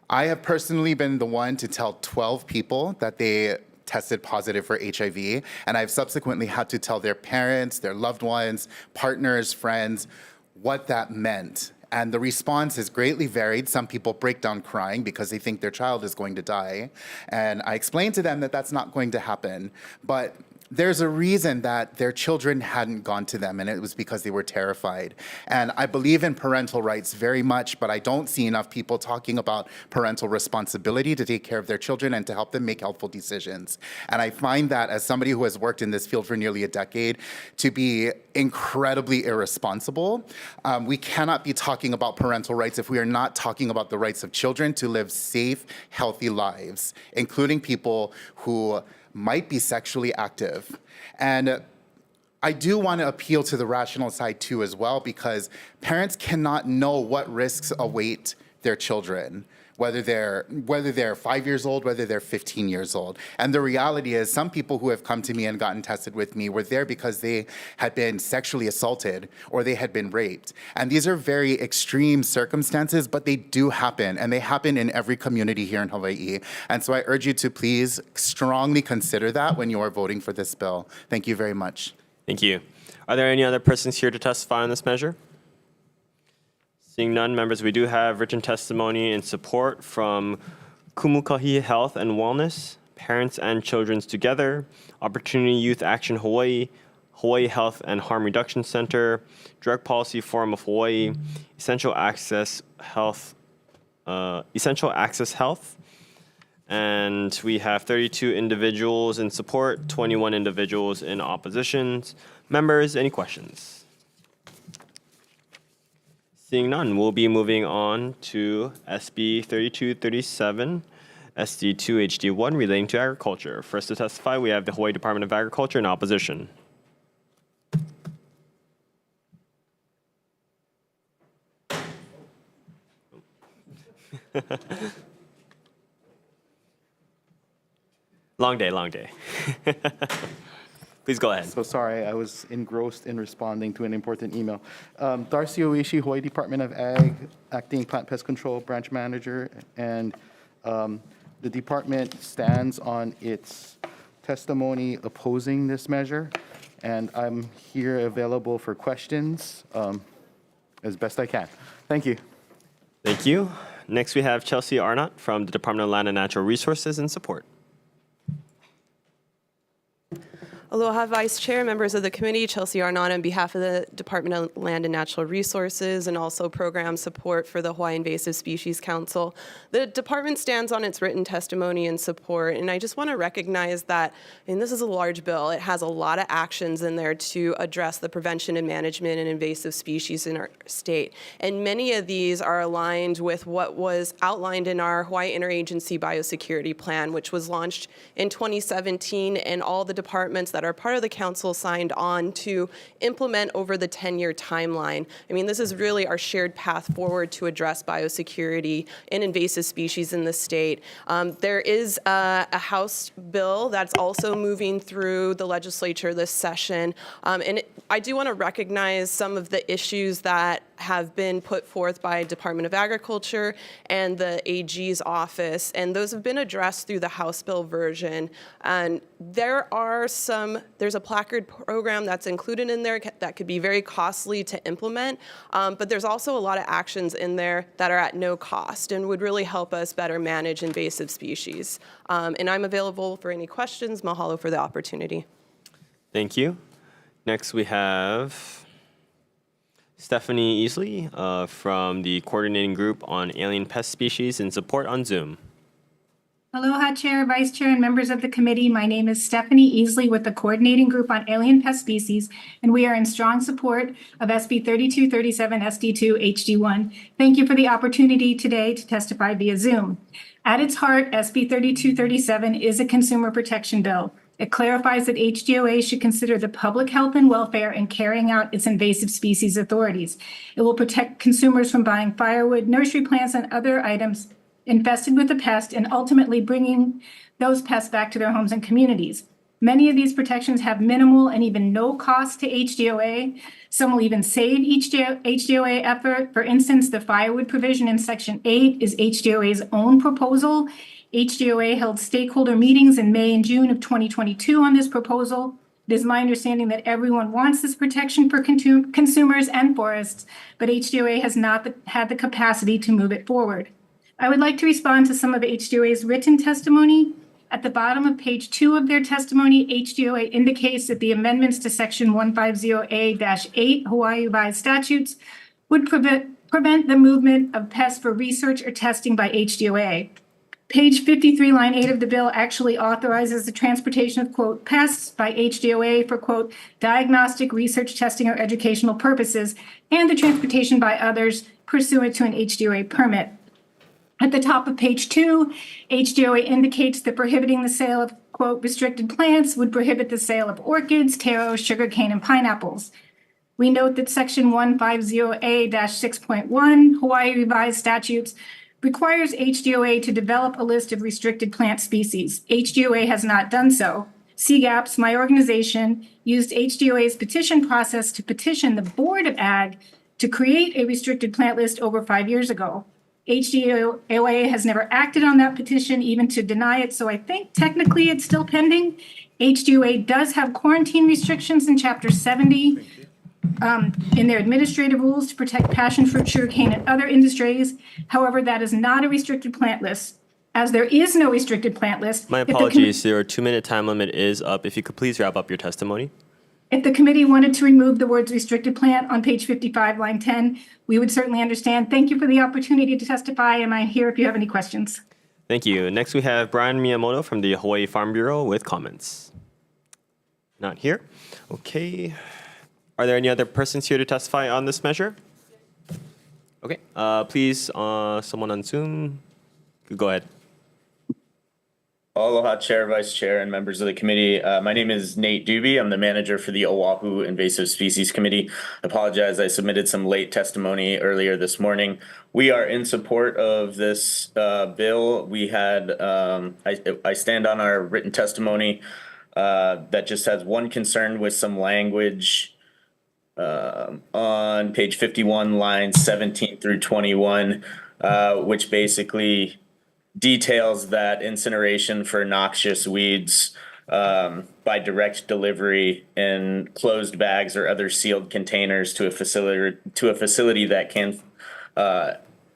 I have personally been the one to tell 12 people that they tested positive for HIV, and I've subsequently had to tell their parents, their loved ones, partners, friends, what that meant. And the response is greatly varied. Some people break down crying because they think their child is going to die. And I explained to them that that's not going to happen. But there's a reason that their children hadn't gone to them, and it was because they were terrified. And I believe in parental rights very much, but I don't see enough people talking about parental responsibility to take care of their children and to help them make helpful decisions. And I find that, as somebody who has worked in this field for nearly a decade, to be incredibly irresponsible. We cannot be talking about parental rights if we are not talking about the rights of children to live safe, healthy lives, including people who might be sexually active. And I do want to appeal to the rational side too as well, because parents cannot know what risks await their children, whether they're 5 years old, whether they're 15 years old. And the reality is, some people who have come to me and gotten tested with me were there because they had been sexually assaulted or they had been raped. And these are very extreme circumstances, but they do happen, and they happen in every community here in Hawaii. And so I urge you to please strongly consider that when you are voting for this bill. Thank you very much. Thank you. Are there any other persons here to testify on this measure? Seeing none, members, we do have written testimony in support from Kumukahi Health and Wellness, Parents and Children's Together, Opportunity Youth Action Hawaii, Hawaii Health and Harm Reduction Center, Drug Policy Forum of Hawaii, Essential Access Health, and we have 32 individuals in support, 21 individuals in opposition. Members, any questions? Seeing none, we'll be moving on to SB 3237, SD2 HD1 relating to agriculture. First to testify, we have the Hawaii Department of Agriculture in opposition. Long day, long day. Please go ahead. So sorry, I was engrossed in responding to an important email. Darcy Oishi, Hawaii Department of Ag, Acting Plant Pest Control Branch Manager, and the department stands on its testimony opposing this measure, and I'm here available for questions as best I can. Thank you. Thank you. Next, we have Chelsea Arnott from the Department of Land and Natural Resources in support. Aloha, Vice Chair, members of the committee, Chelsea Arnott on behalf of the Department of Land and Natural Resources and also program support for the Hawaii Invasive Species Council. The department stands on its written testimony in support, and I just want to recognize that, this is a large bill. It has a lot of actions in there to address the prevention and management and invasive species in our state. And many of these are aligned with what was outlined in our Hawaii Interagency Biosecurity Plan, which was launched in 2017, and all the departments that are part of the council signed on to implement over the 10-year timeline. This is really our shared path forward to address biosecurity in invasive species in the state. There is a House bill that's also moving through the legislature this session. I do want to recognize some of the issues that have been put forth by Department of Agriculture and the AG's office, and those have been addressed through the House bill version. And there's a placard program that's included in there that could be very costly to implement, but there's also a lot of actions in there that are at no cost and would really help us better manage invasive species. And I'm available for any questions. Mahalo for the opportunity. Thank you. Next, we have Stephanie Easley from the Coordinating Group on Alien Pest Species in support on Zoom. Aloha, Chair, Vice Chair, and members of the committee. My name is Stephanie Easley with the Coordinating Group on Alien Pest Species, and we are in strong support of SB 3237 SD2 HD1. Thank you for the opportunity today to testify via Zoom. At its heart, SB 3237 is a consumer protection bill. It clarifies that HDOA should consider the public health and welfare in carrying out its invasive species authorities. It will protect consumers from buying firewood, nursery plants, and other items infested with the pest and ultimately bringing those pests back to their homes and communities. Many of these protections have minimal and even no cost to HDOA. Some will even save HDOA effort. For instance, the firewood provision in Section 8 is HDOA's own proposal. HDOA held stakeholder meetings in May and June of 2022 on this proposal. It is my understanding that everyone wants this protection for consumers and forests, but HDOA has not had the capacity to move it forward. I would like to respond to some of HDOA's written testimony. At the bottom of page 2 of their testimony, HDOA indicates that the amendments to Section 150A-8 Hawaii Revised Statutes would prevent the movement of pests for research or testing by HDOA. Page 53, line 8 of the bill actually authorizes the transportation of, quote, pests by HDOA for, quote, diagnostic, research, testing, or educational purposes, and the transportation by others pursuant to an HDOA permit. At the top of page 2, HDOA indicates that prohibiting the sale of, quote, restricted plants would prohibit the sale of orchids, taro, sugarcane, and pineapples. We note that Section 150A-6.1 Hawaii Revised Statutes requires HDOA to develop a list of restricted plant species. HDOA has not done so. CGAPS, my organization, used HDOA's petition process to petition the Board of Ag to create a restricted plant list over 5 years ago. HDOA has never acted on that petition, even to deny it, so I think technically it's still pending. HDOA does have quarantine restrictions in Chapter 70 in their administrative rules to protect passion fruit, sugarcane, and other industries. However, that is not a restricted plant list. As there is no restricted plant list. My apologies, your 2-minute time limit is up. If you could please wrap up your testimony. If the committee wanted to remove the words restricted plant on page 55, line 10, we would certainly understand. Thank you for the opportunity to testify, and I'm here if you have any questions. Thank you. Next, we have Brian Miyamoto from the Hawaii Farm Bureau with comments. Not here. Okay. Are there any other persons here to testify on this measure? Okay. Please, someone on Zoom, go ahead. Aloha, Chair, Vice Chair, and members of the committee. My name is Nate Doobie. I'm the manager for the Oahu Invasive Species Committee. I apologize, I submitted some late testimony earlier this morning. We are in support of this bill. We had, I stand on our written testimony that just has one concern with some language on page 51, lines 17 through 21, which basically details that incineration for noxious weeds by direct delivery in closed bags or other sealed containers to a facility that can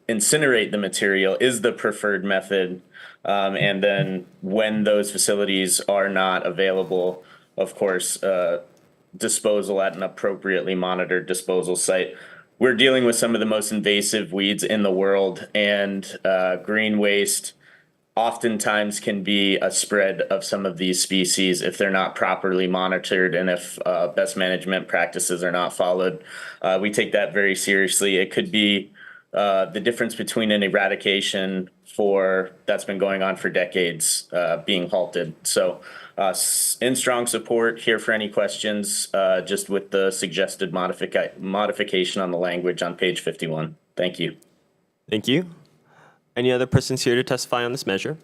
incinerate the material is the preferred method. And then when those facilities are not available, of course, disposal at an appropriately monitored disposal site. We're dealing with some of the most invasive weeds in the world, and green waste oftentimes can be a spread of some of these species if they're not properly monitored and if best management practices are not followed. We take that very seriously. It could be the difference between an eradication that's been going on for decades being halted. So in strong support, here for any questions, just with the suggested modification on the language on page 51. Thank you. Thank you. Any other persons here to testify on this measure?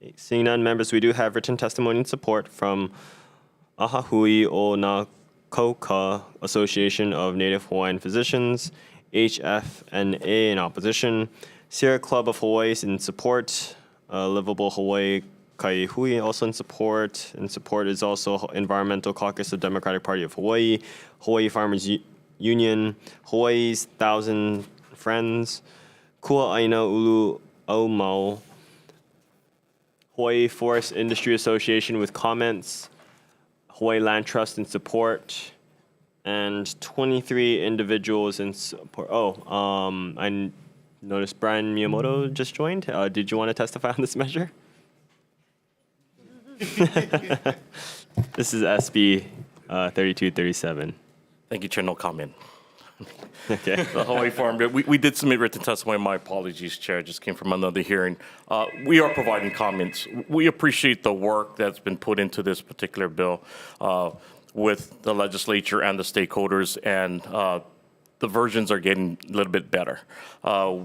Okay, seeing none, members, we do have written testimony in support from Ahahui o Nakoka Association of Native Hawaiian Physicians, HFNA in opposition, Sierra Club of Hawaii in support, Livable Hawaii Kaihui also in support. In support is also Environmental Caucus of Democratic Party of Hawaii, Hawaii Farmers Union, Hawaii's 1,000 Friends, Kua Aina Ulu Aumau, Hawaii Forest Industry Association with comments, Hawaii Land Trust in support, and 23 individuals in support. I noticed Brian Miyamoto just joined. Did you want to testify on this measure? This is SB 3237. Thank you, Chair. No comment. Okay. The Hawaii Farm Bill. We did submit written testimony. My apologies, Chair. It just came from another hearing. We are providing comments. We appreciate the work that's been put into this particular bill with the legislature and the stakeholders, and the versions are getting a little bit better.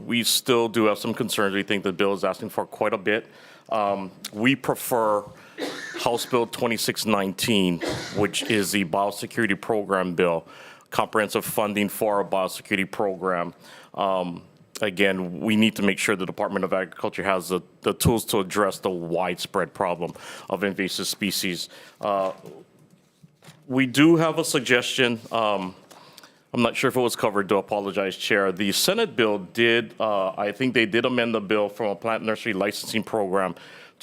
We still do have some concerns. We think the bill is asking for quite a bit. We prefer House Bill 2619, which is the biosecurity program bill, comprehensive funding for our biosecurity program. Again, we need to make sure the Department of Agriculture has the tools to address the widespread problem of invasive species. We do have a suggestion. I'm not sure if it was covered. Do apologize, Chair. The Senate bill did, I think they did amend the bill from a plant nursery licensing program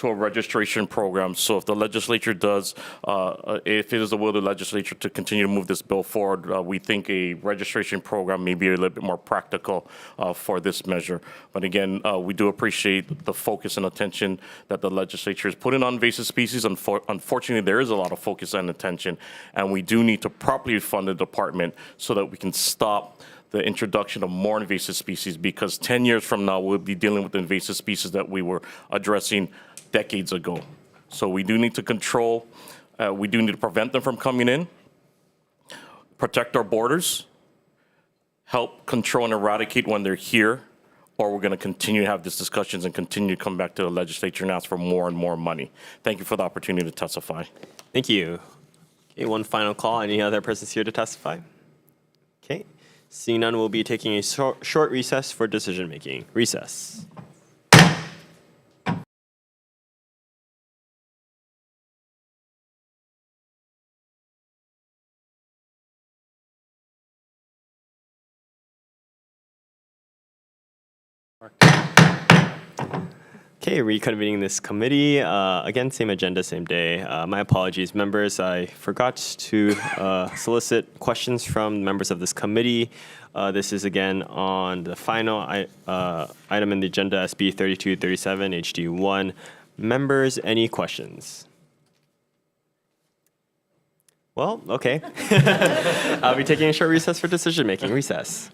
to a registration program. So if the legislature does, if it is the will of the legislature to continue to move this bill forward, we think a registration program may be a little bit more practical for this measure. But again, we do appreciate the focus and attention that the legislature is putting on invasive species. Unfortunately, there is a lot of focus and attention, and we do need to properly fund the department so that we can stop the introduction of more invasive species, because 10 years from now, we'll be dealing with invasive species that we were addressing decades ago. So we do need to control, we do need to prevent them from coming in, protect our borders, help control and eradicate when they're here, or we're going to continue to have these discussions and continue to come back to the legislature and ask for more and more money. Thank you for the opportunity to testify. Thank you. Okay, one final call. Any other persons here to testify? Okay. Seeing none, we'll be taking a short recess for decision making. Recess. Okay, reconvening this committee. Again, same agenda, same day. My apologies, members. I forgot to solicit questions from members of this committee. This is again on the final item in the agenda, SB 3237 HD1. Members, any questions? Well, okay. I'll be taking a short recess for decision making. Recess.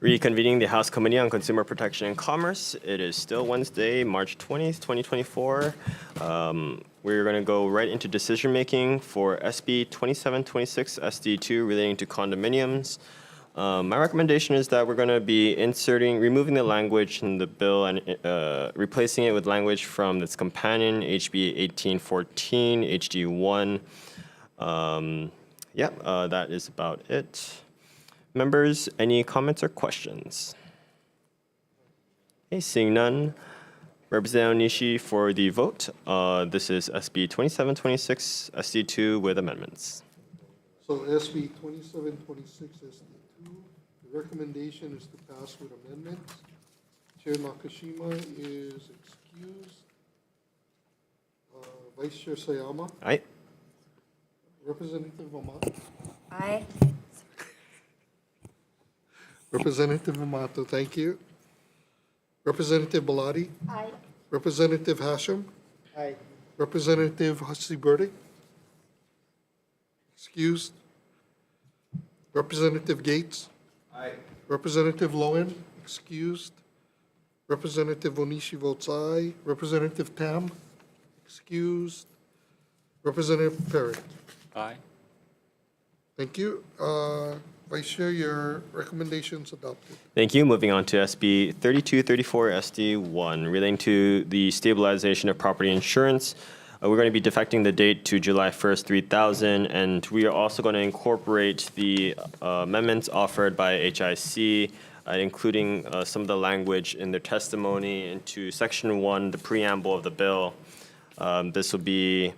Reconvening the House Committee on Consumer Protection and Commerce. It is still Wednesday, March 20th, 2024. We're going to go right into decision-making for SB 2726 SD2 relating to condominiums. My recommendation is that we're going to be removing the language in the bill and replacing it with language from its companion, HB 1814, HD1. That is about it. Members, any comments or questions? Okay, seeing none. Representative Onishi for the vote. This is SB 2726 SD2 with amendments. So SB 2726 SD2, the recommendation is to pass with amendments. Chair Nakashima is excused. Vice Chair Sayama. Aye. Representative Amato. Aye. Representative Amato, thank you. Representative Belatti. Aye. Representative Hashem. Aye. Representative Hasiberdi. Excused. Representative Gates. Aye. Representative Lowen, excused. Representative Onishi votes aye. Representative Tam, excused. Representative Perry. Aye. Thank you. Vice Chair, your recommendations adopted. Thank you. Moving on to SB 3234 SD1 relating to the stabilization of property insurance. We're going to be defecting the date to July 1st, 3000, and we are also going to incorporate the amendments offered by HIC, including some of the language in their testimony into Section 1, the preamble of the bill. This will be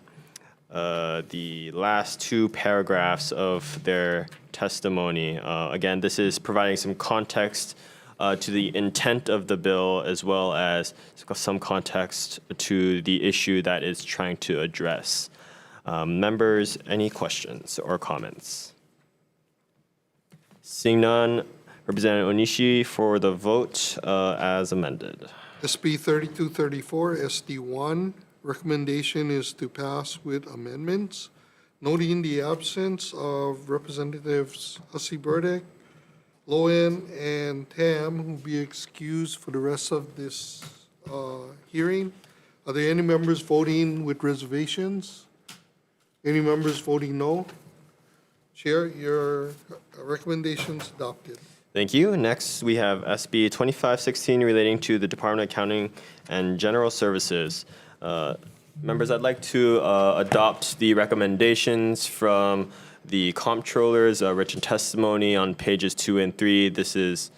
the last two paragraphs of their testimony. Again, this is providing some context to the intent of the bill as well as some context to the issue that it's trying to address. Members, any questions or comments? Seeing none, Representative Onishi for the vote as amended. SB 3234 SD1, recommendation is to pass with amendments, noting the absence of Representatives Hasiberdi, Lowen, and Tam, who will be excused for the rest of this hearing. Are there any members voting with reservations? Any members voting no? Chair, your recommendations adopted. Thank you. Next, we have SB 2516 relating to the Department of Accounting and General Services. Members, I'd like to adopt the recommendations from the comptroller's written testimony on pages 2 and 3. This is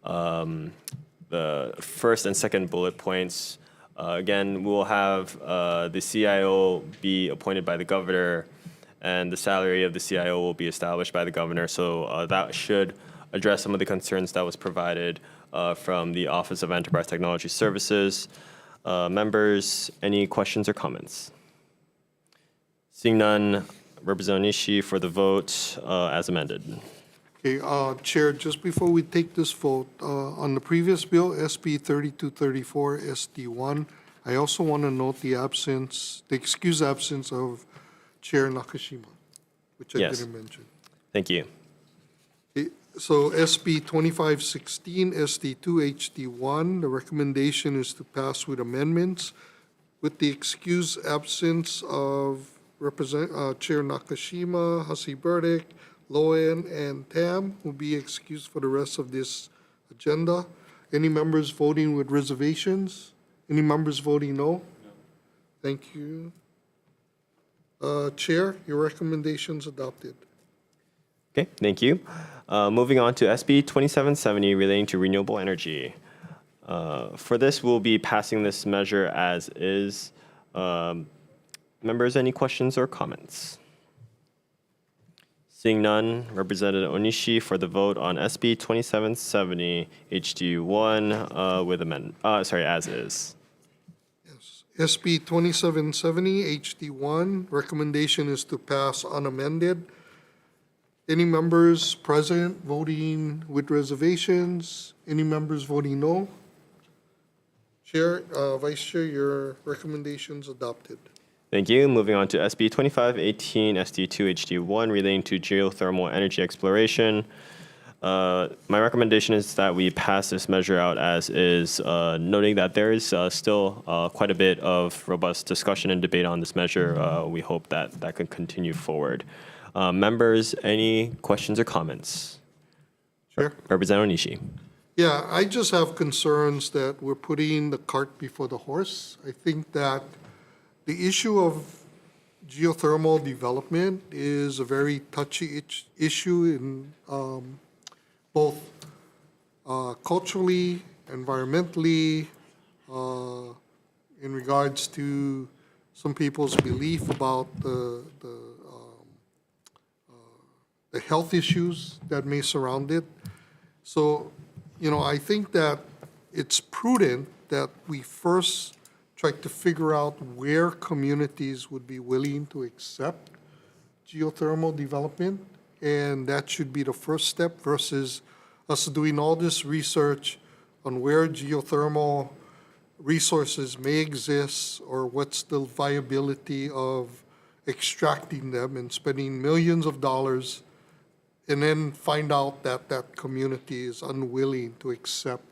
the first and second bullet points. Again, we'll have the CIO be appointed by the governor, and the salary of the CIO will be established by the governor. So that should address some of the concerns that was provided from the Office of Enterprise Technology Services. Members, any questions or comments? Seeing none, Representative Onishi for the vote as amended. Okay, Chair, just before we take this vote, on the previous bill, SB 3234 SD1, I also want to note the excused absence of Chair Nakashima, which I didn't mention. Thank you. Okay, so SB 2516 SD2 HD1, the recommendation is to pass with amendments with the excused absence of Chair Nakashima, Hasiberdi, Lowen, and Tam will be excused for the rest of this agenda. Any members voting with reservations? Any members voting no? No. Thank you. Chair, your recommendations adopted. Okay, thank you. Moving on to SB 2770 relating to renewable energy. For this, we'll be passing this measure as is. Members, any questions or comments? Seeing none, Representative Onishi for the vote on SB 2770 HD1 with as is. Yes. SB 2770 HD1, recommendation is to pass unamended. Any members present voting with reservations? Any members voting no? Chair, Vice Chair, your recommendations adopted. Thank you. Moving on to SB 2518 SD2 HD1 relating to geothermal energy exploration. My recommendation is that we pass this measure out as is, noting that there is still quite a bit of robust discussion and debate on this measure. We hope that that could continue forward. Members, any questions or comments? Sure. Representative Onishi. Yeah, I just have concerns that we're putting the cart before the horse. I think that the issue of geothermal development is a very touchy issue in both culturally, environmentally, in regards to some people's belief about the health issues that may surround it. So, I think that it's prudent that we first try to figure out where communities would be willing to accept geothermal development, and that should be the first step versus us doing all this research on where geothermal resources may exist or what's the viability of extracting them and spending millions of dollars and then find out that that community is unwilling to accept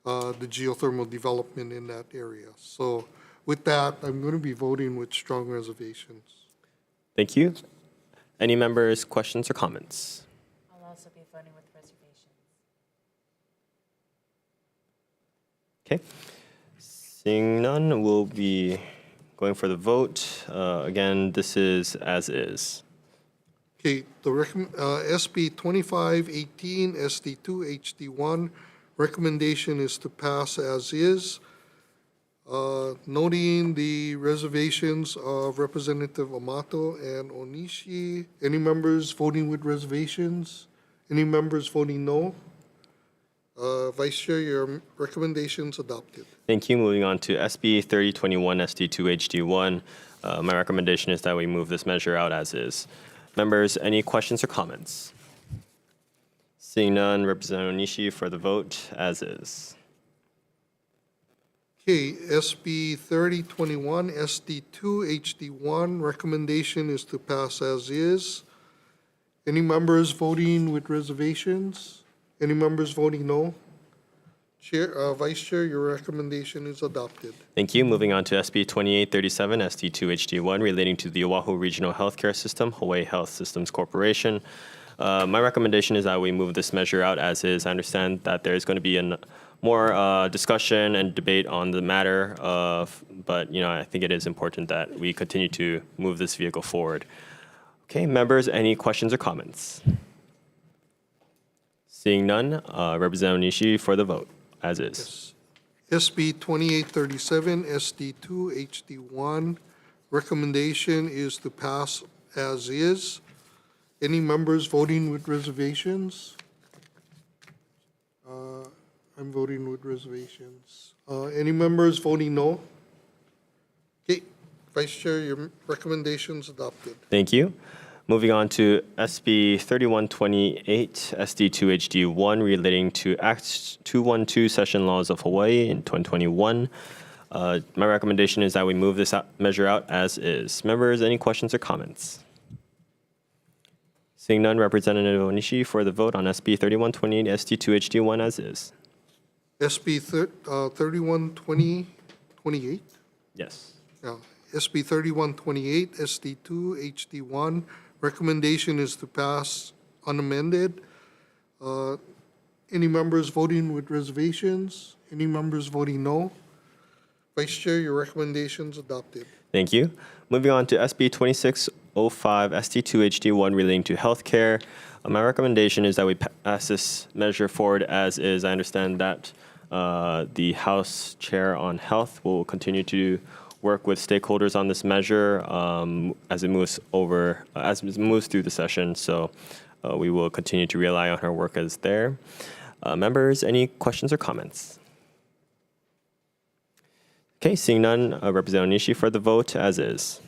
the geothermal development in that area. So with that, I'm going to be voting with strong reservations. Thank you. Any members, questions or comments? I'll also be voting with reservations. Okay. Seeing none, we'll be going for the vote. Again, this is as is. Okay, SB 2518, SD2, HD1, recommendation is to pass as is, noting the reservations of Representative Amato and Onishi. Any members voting with reservations? Any members voting no? Vice Chair, your recommendation's adopted. Thank you. Moving on to SB 3021, SD2, HD1. My recommendation is that we move this measure out as is. Members, any questions or comments? Seeing none, Representative Onishi for the vote as is. Okay, SB 3021, SD2, HD1, recommendation is to pass as is. Any members voting with reservations? Any members voting no? Vice Chair, your recommendation is adopted. Thank you. Moving on to SB 2837, SD2, HD1, relating to the Oahu Regional Healthcare System, Hawaii Health Systems Corporation. My recommendation is that we move this measure out as is. I understand that there is going to be more discussion and debate on the matter, but I think it is important that we continue to move this vehicle forward. Okay, members, any questions or comments? Seeing none, Representative Nishi for the vote, as is. Yes. SB 2837, SD2, HD1, recommendation is to pass as is. Any members voting with reservations? I'm voting with reservations. Any members voting no? Okay, Vice Chair, your recommendation's adopted. Thank you. Moving on to SB 3128, SD2 HD1, relating to Act 212 Session Laws of Hawaii in 2021. My recommendation is that we move this measure out as is. Members, any questions or comments? Seeing none, Representative Onishi for the vote on SB 3128, SD2 HD1 as is. SB 3128? Yes. Yeah. SB 3128, SD2, HD1, recommendation is to pass unamended. Any members voting with reservations? Any members voting no? Vice Chair, your recommendation's adopted. Thank you. Moving on to SB 2605, SD2 HD1, relating to healthcare. My recommendation is that we pass this measure forward as is. I understand that the House Chair on Health will continue to work with stakeholders on this measure as it moves through the session. So we will continue to rely on her work as there. Members, any questions or comments? Okay, seeing none, Representative Nishi for the vote as is.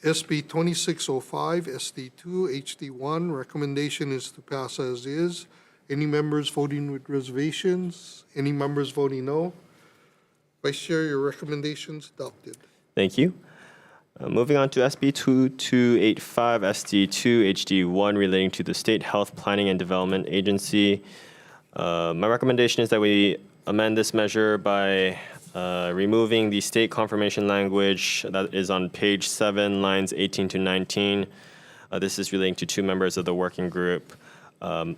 SB 2605, SD2, HD1, recommendation is to pass as is. Any members voting with reservations? Any members voting no? Vice Chair, your recommendation's adopted. Thank you. Moving on to SB 2285 SD2 HD1 relating to the State Health Planning and Development Agency. My recommendation is that we amend this measure by removing the state confirmation language that is on page 7, lines 18 to 19. This is relating to 2 members of the working group. Any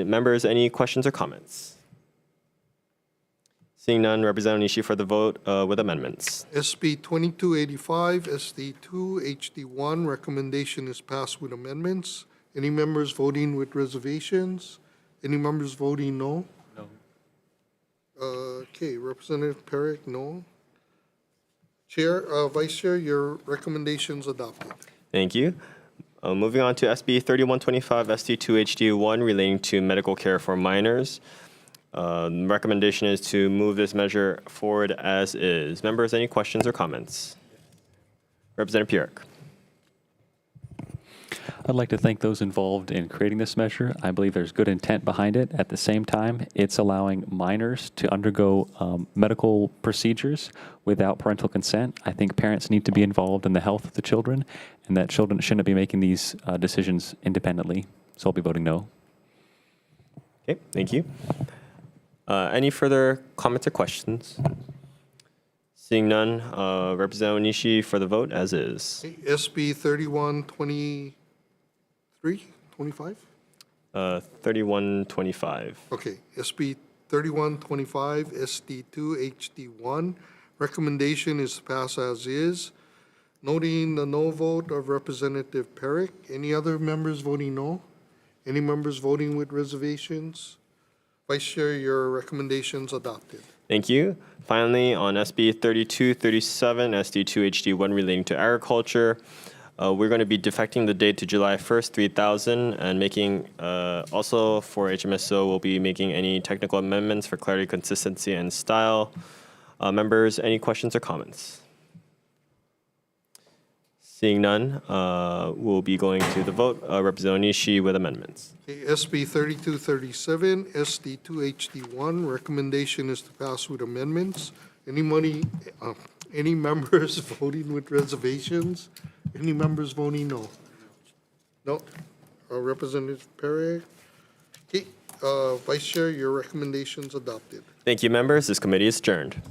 members, any questions or comments? Seeing none, Representative Nishi for the vote with amendments. SB 2285, SD2, HD1, recommendation is passed with amendments. Any members voting with reservations? Any members voting no? No. Okay, Representative Perrick, no. Vice Chair, your recommendation's adopted. Thank you. Moving on to SB 3125 SD2 HD1 relating to medical care for minors. The recommendation is to move this measure forward as is. Members, any questions or comments? Representative Pierre. I'd like to thank those involved in creating this measure. I believe there's good intent behind it. At the same time, it's allowing minors to undergo medical procedures without parental consent. I think parents need to be involved in the health of the children, and that children shouldn't be making these decisions independently. So I'll be voting no. Okay, thank you. Any further comments or questions? Seeing none, Representative Nishi for the vote as is. SB 3123, 25? 3125. Okay, SB 3125, SD2, HD1. Recommendation is to pass as is. Noting the no vote of Representative Perrick. Any other members voting no? Any members voting with reservations? Vice Chair, your recommendation's adopted. Thank you. Finally, on SB 3237, SD2 HD1 relating to agriculture, we're going to be defecting the date to July 1st, 3000, and making, also for HMSO, we'll be making any technical amendments for clarity, consistency, and style. Members, any questions or comments? Seeing none, we'll be going to the vote. Representative Nishi with amendments. Okay, SB 3237, SD2 HD1. Recommendation is to pass with amendments. Any members voting with reservations? Any members voting no? No. Representative Perry. Okay, Vice Chair, your recommendation's adopted. Thank you, members. This committee is adjourned.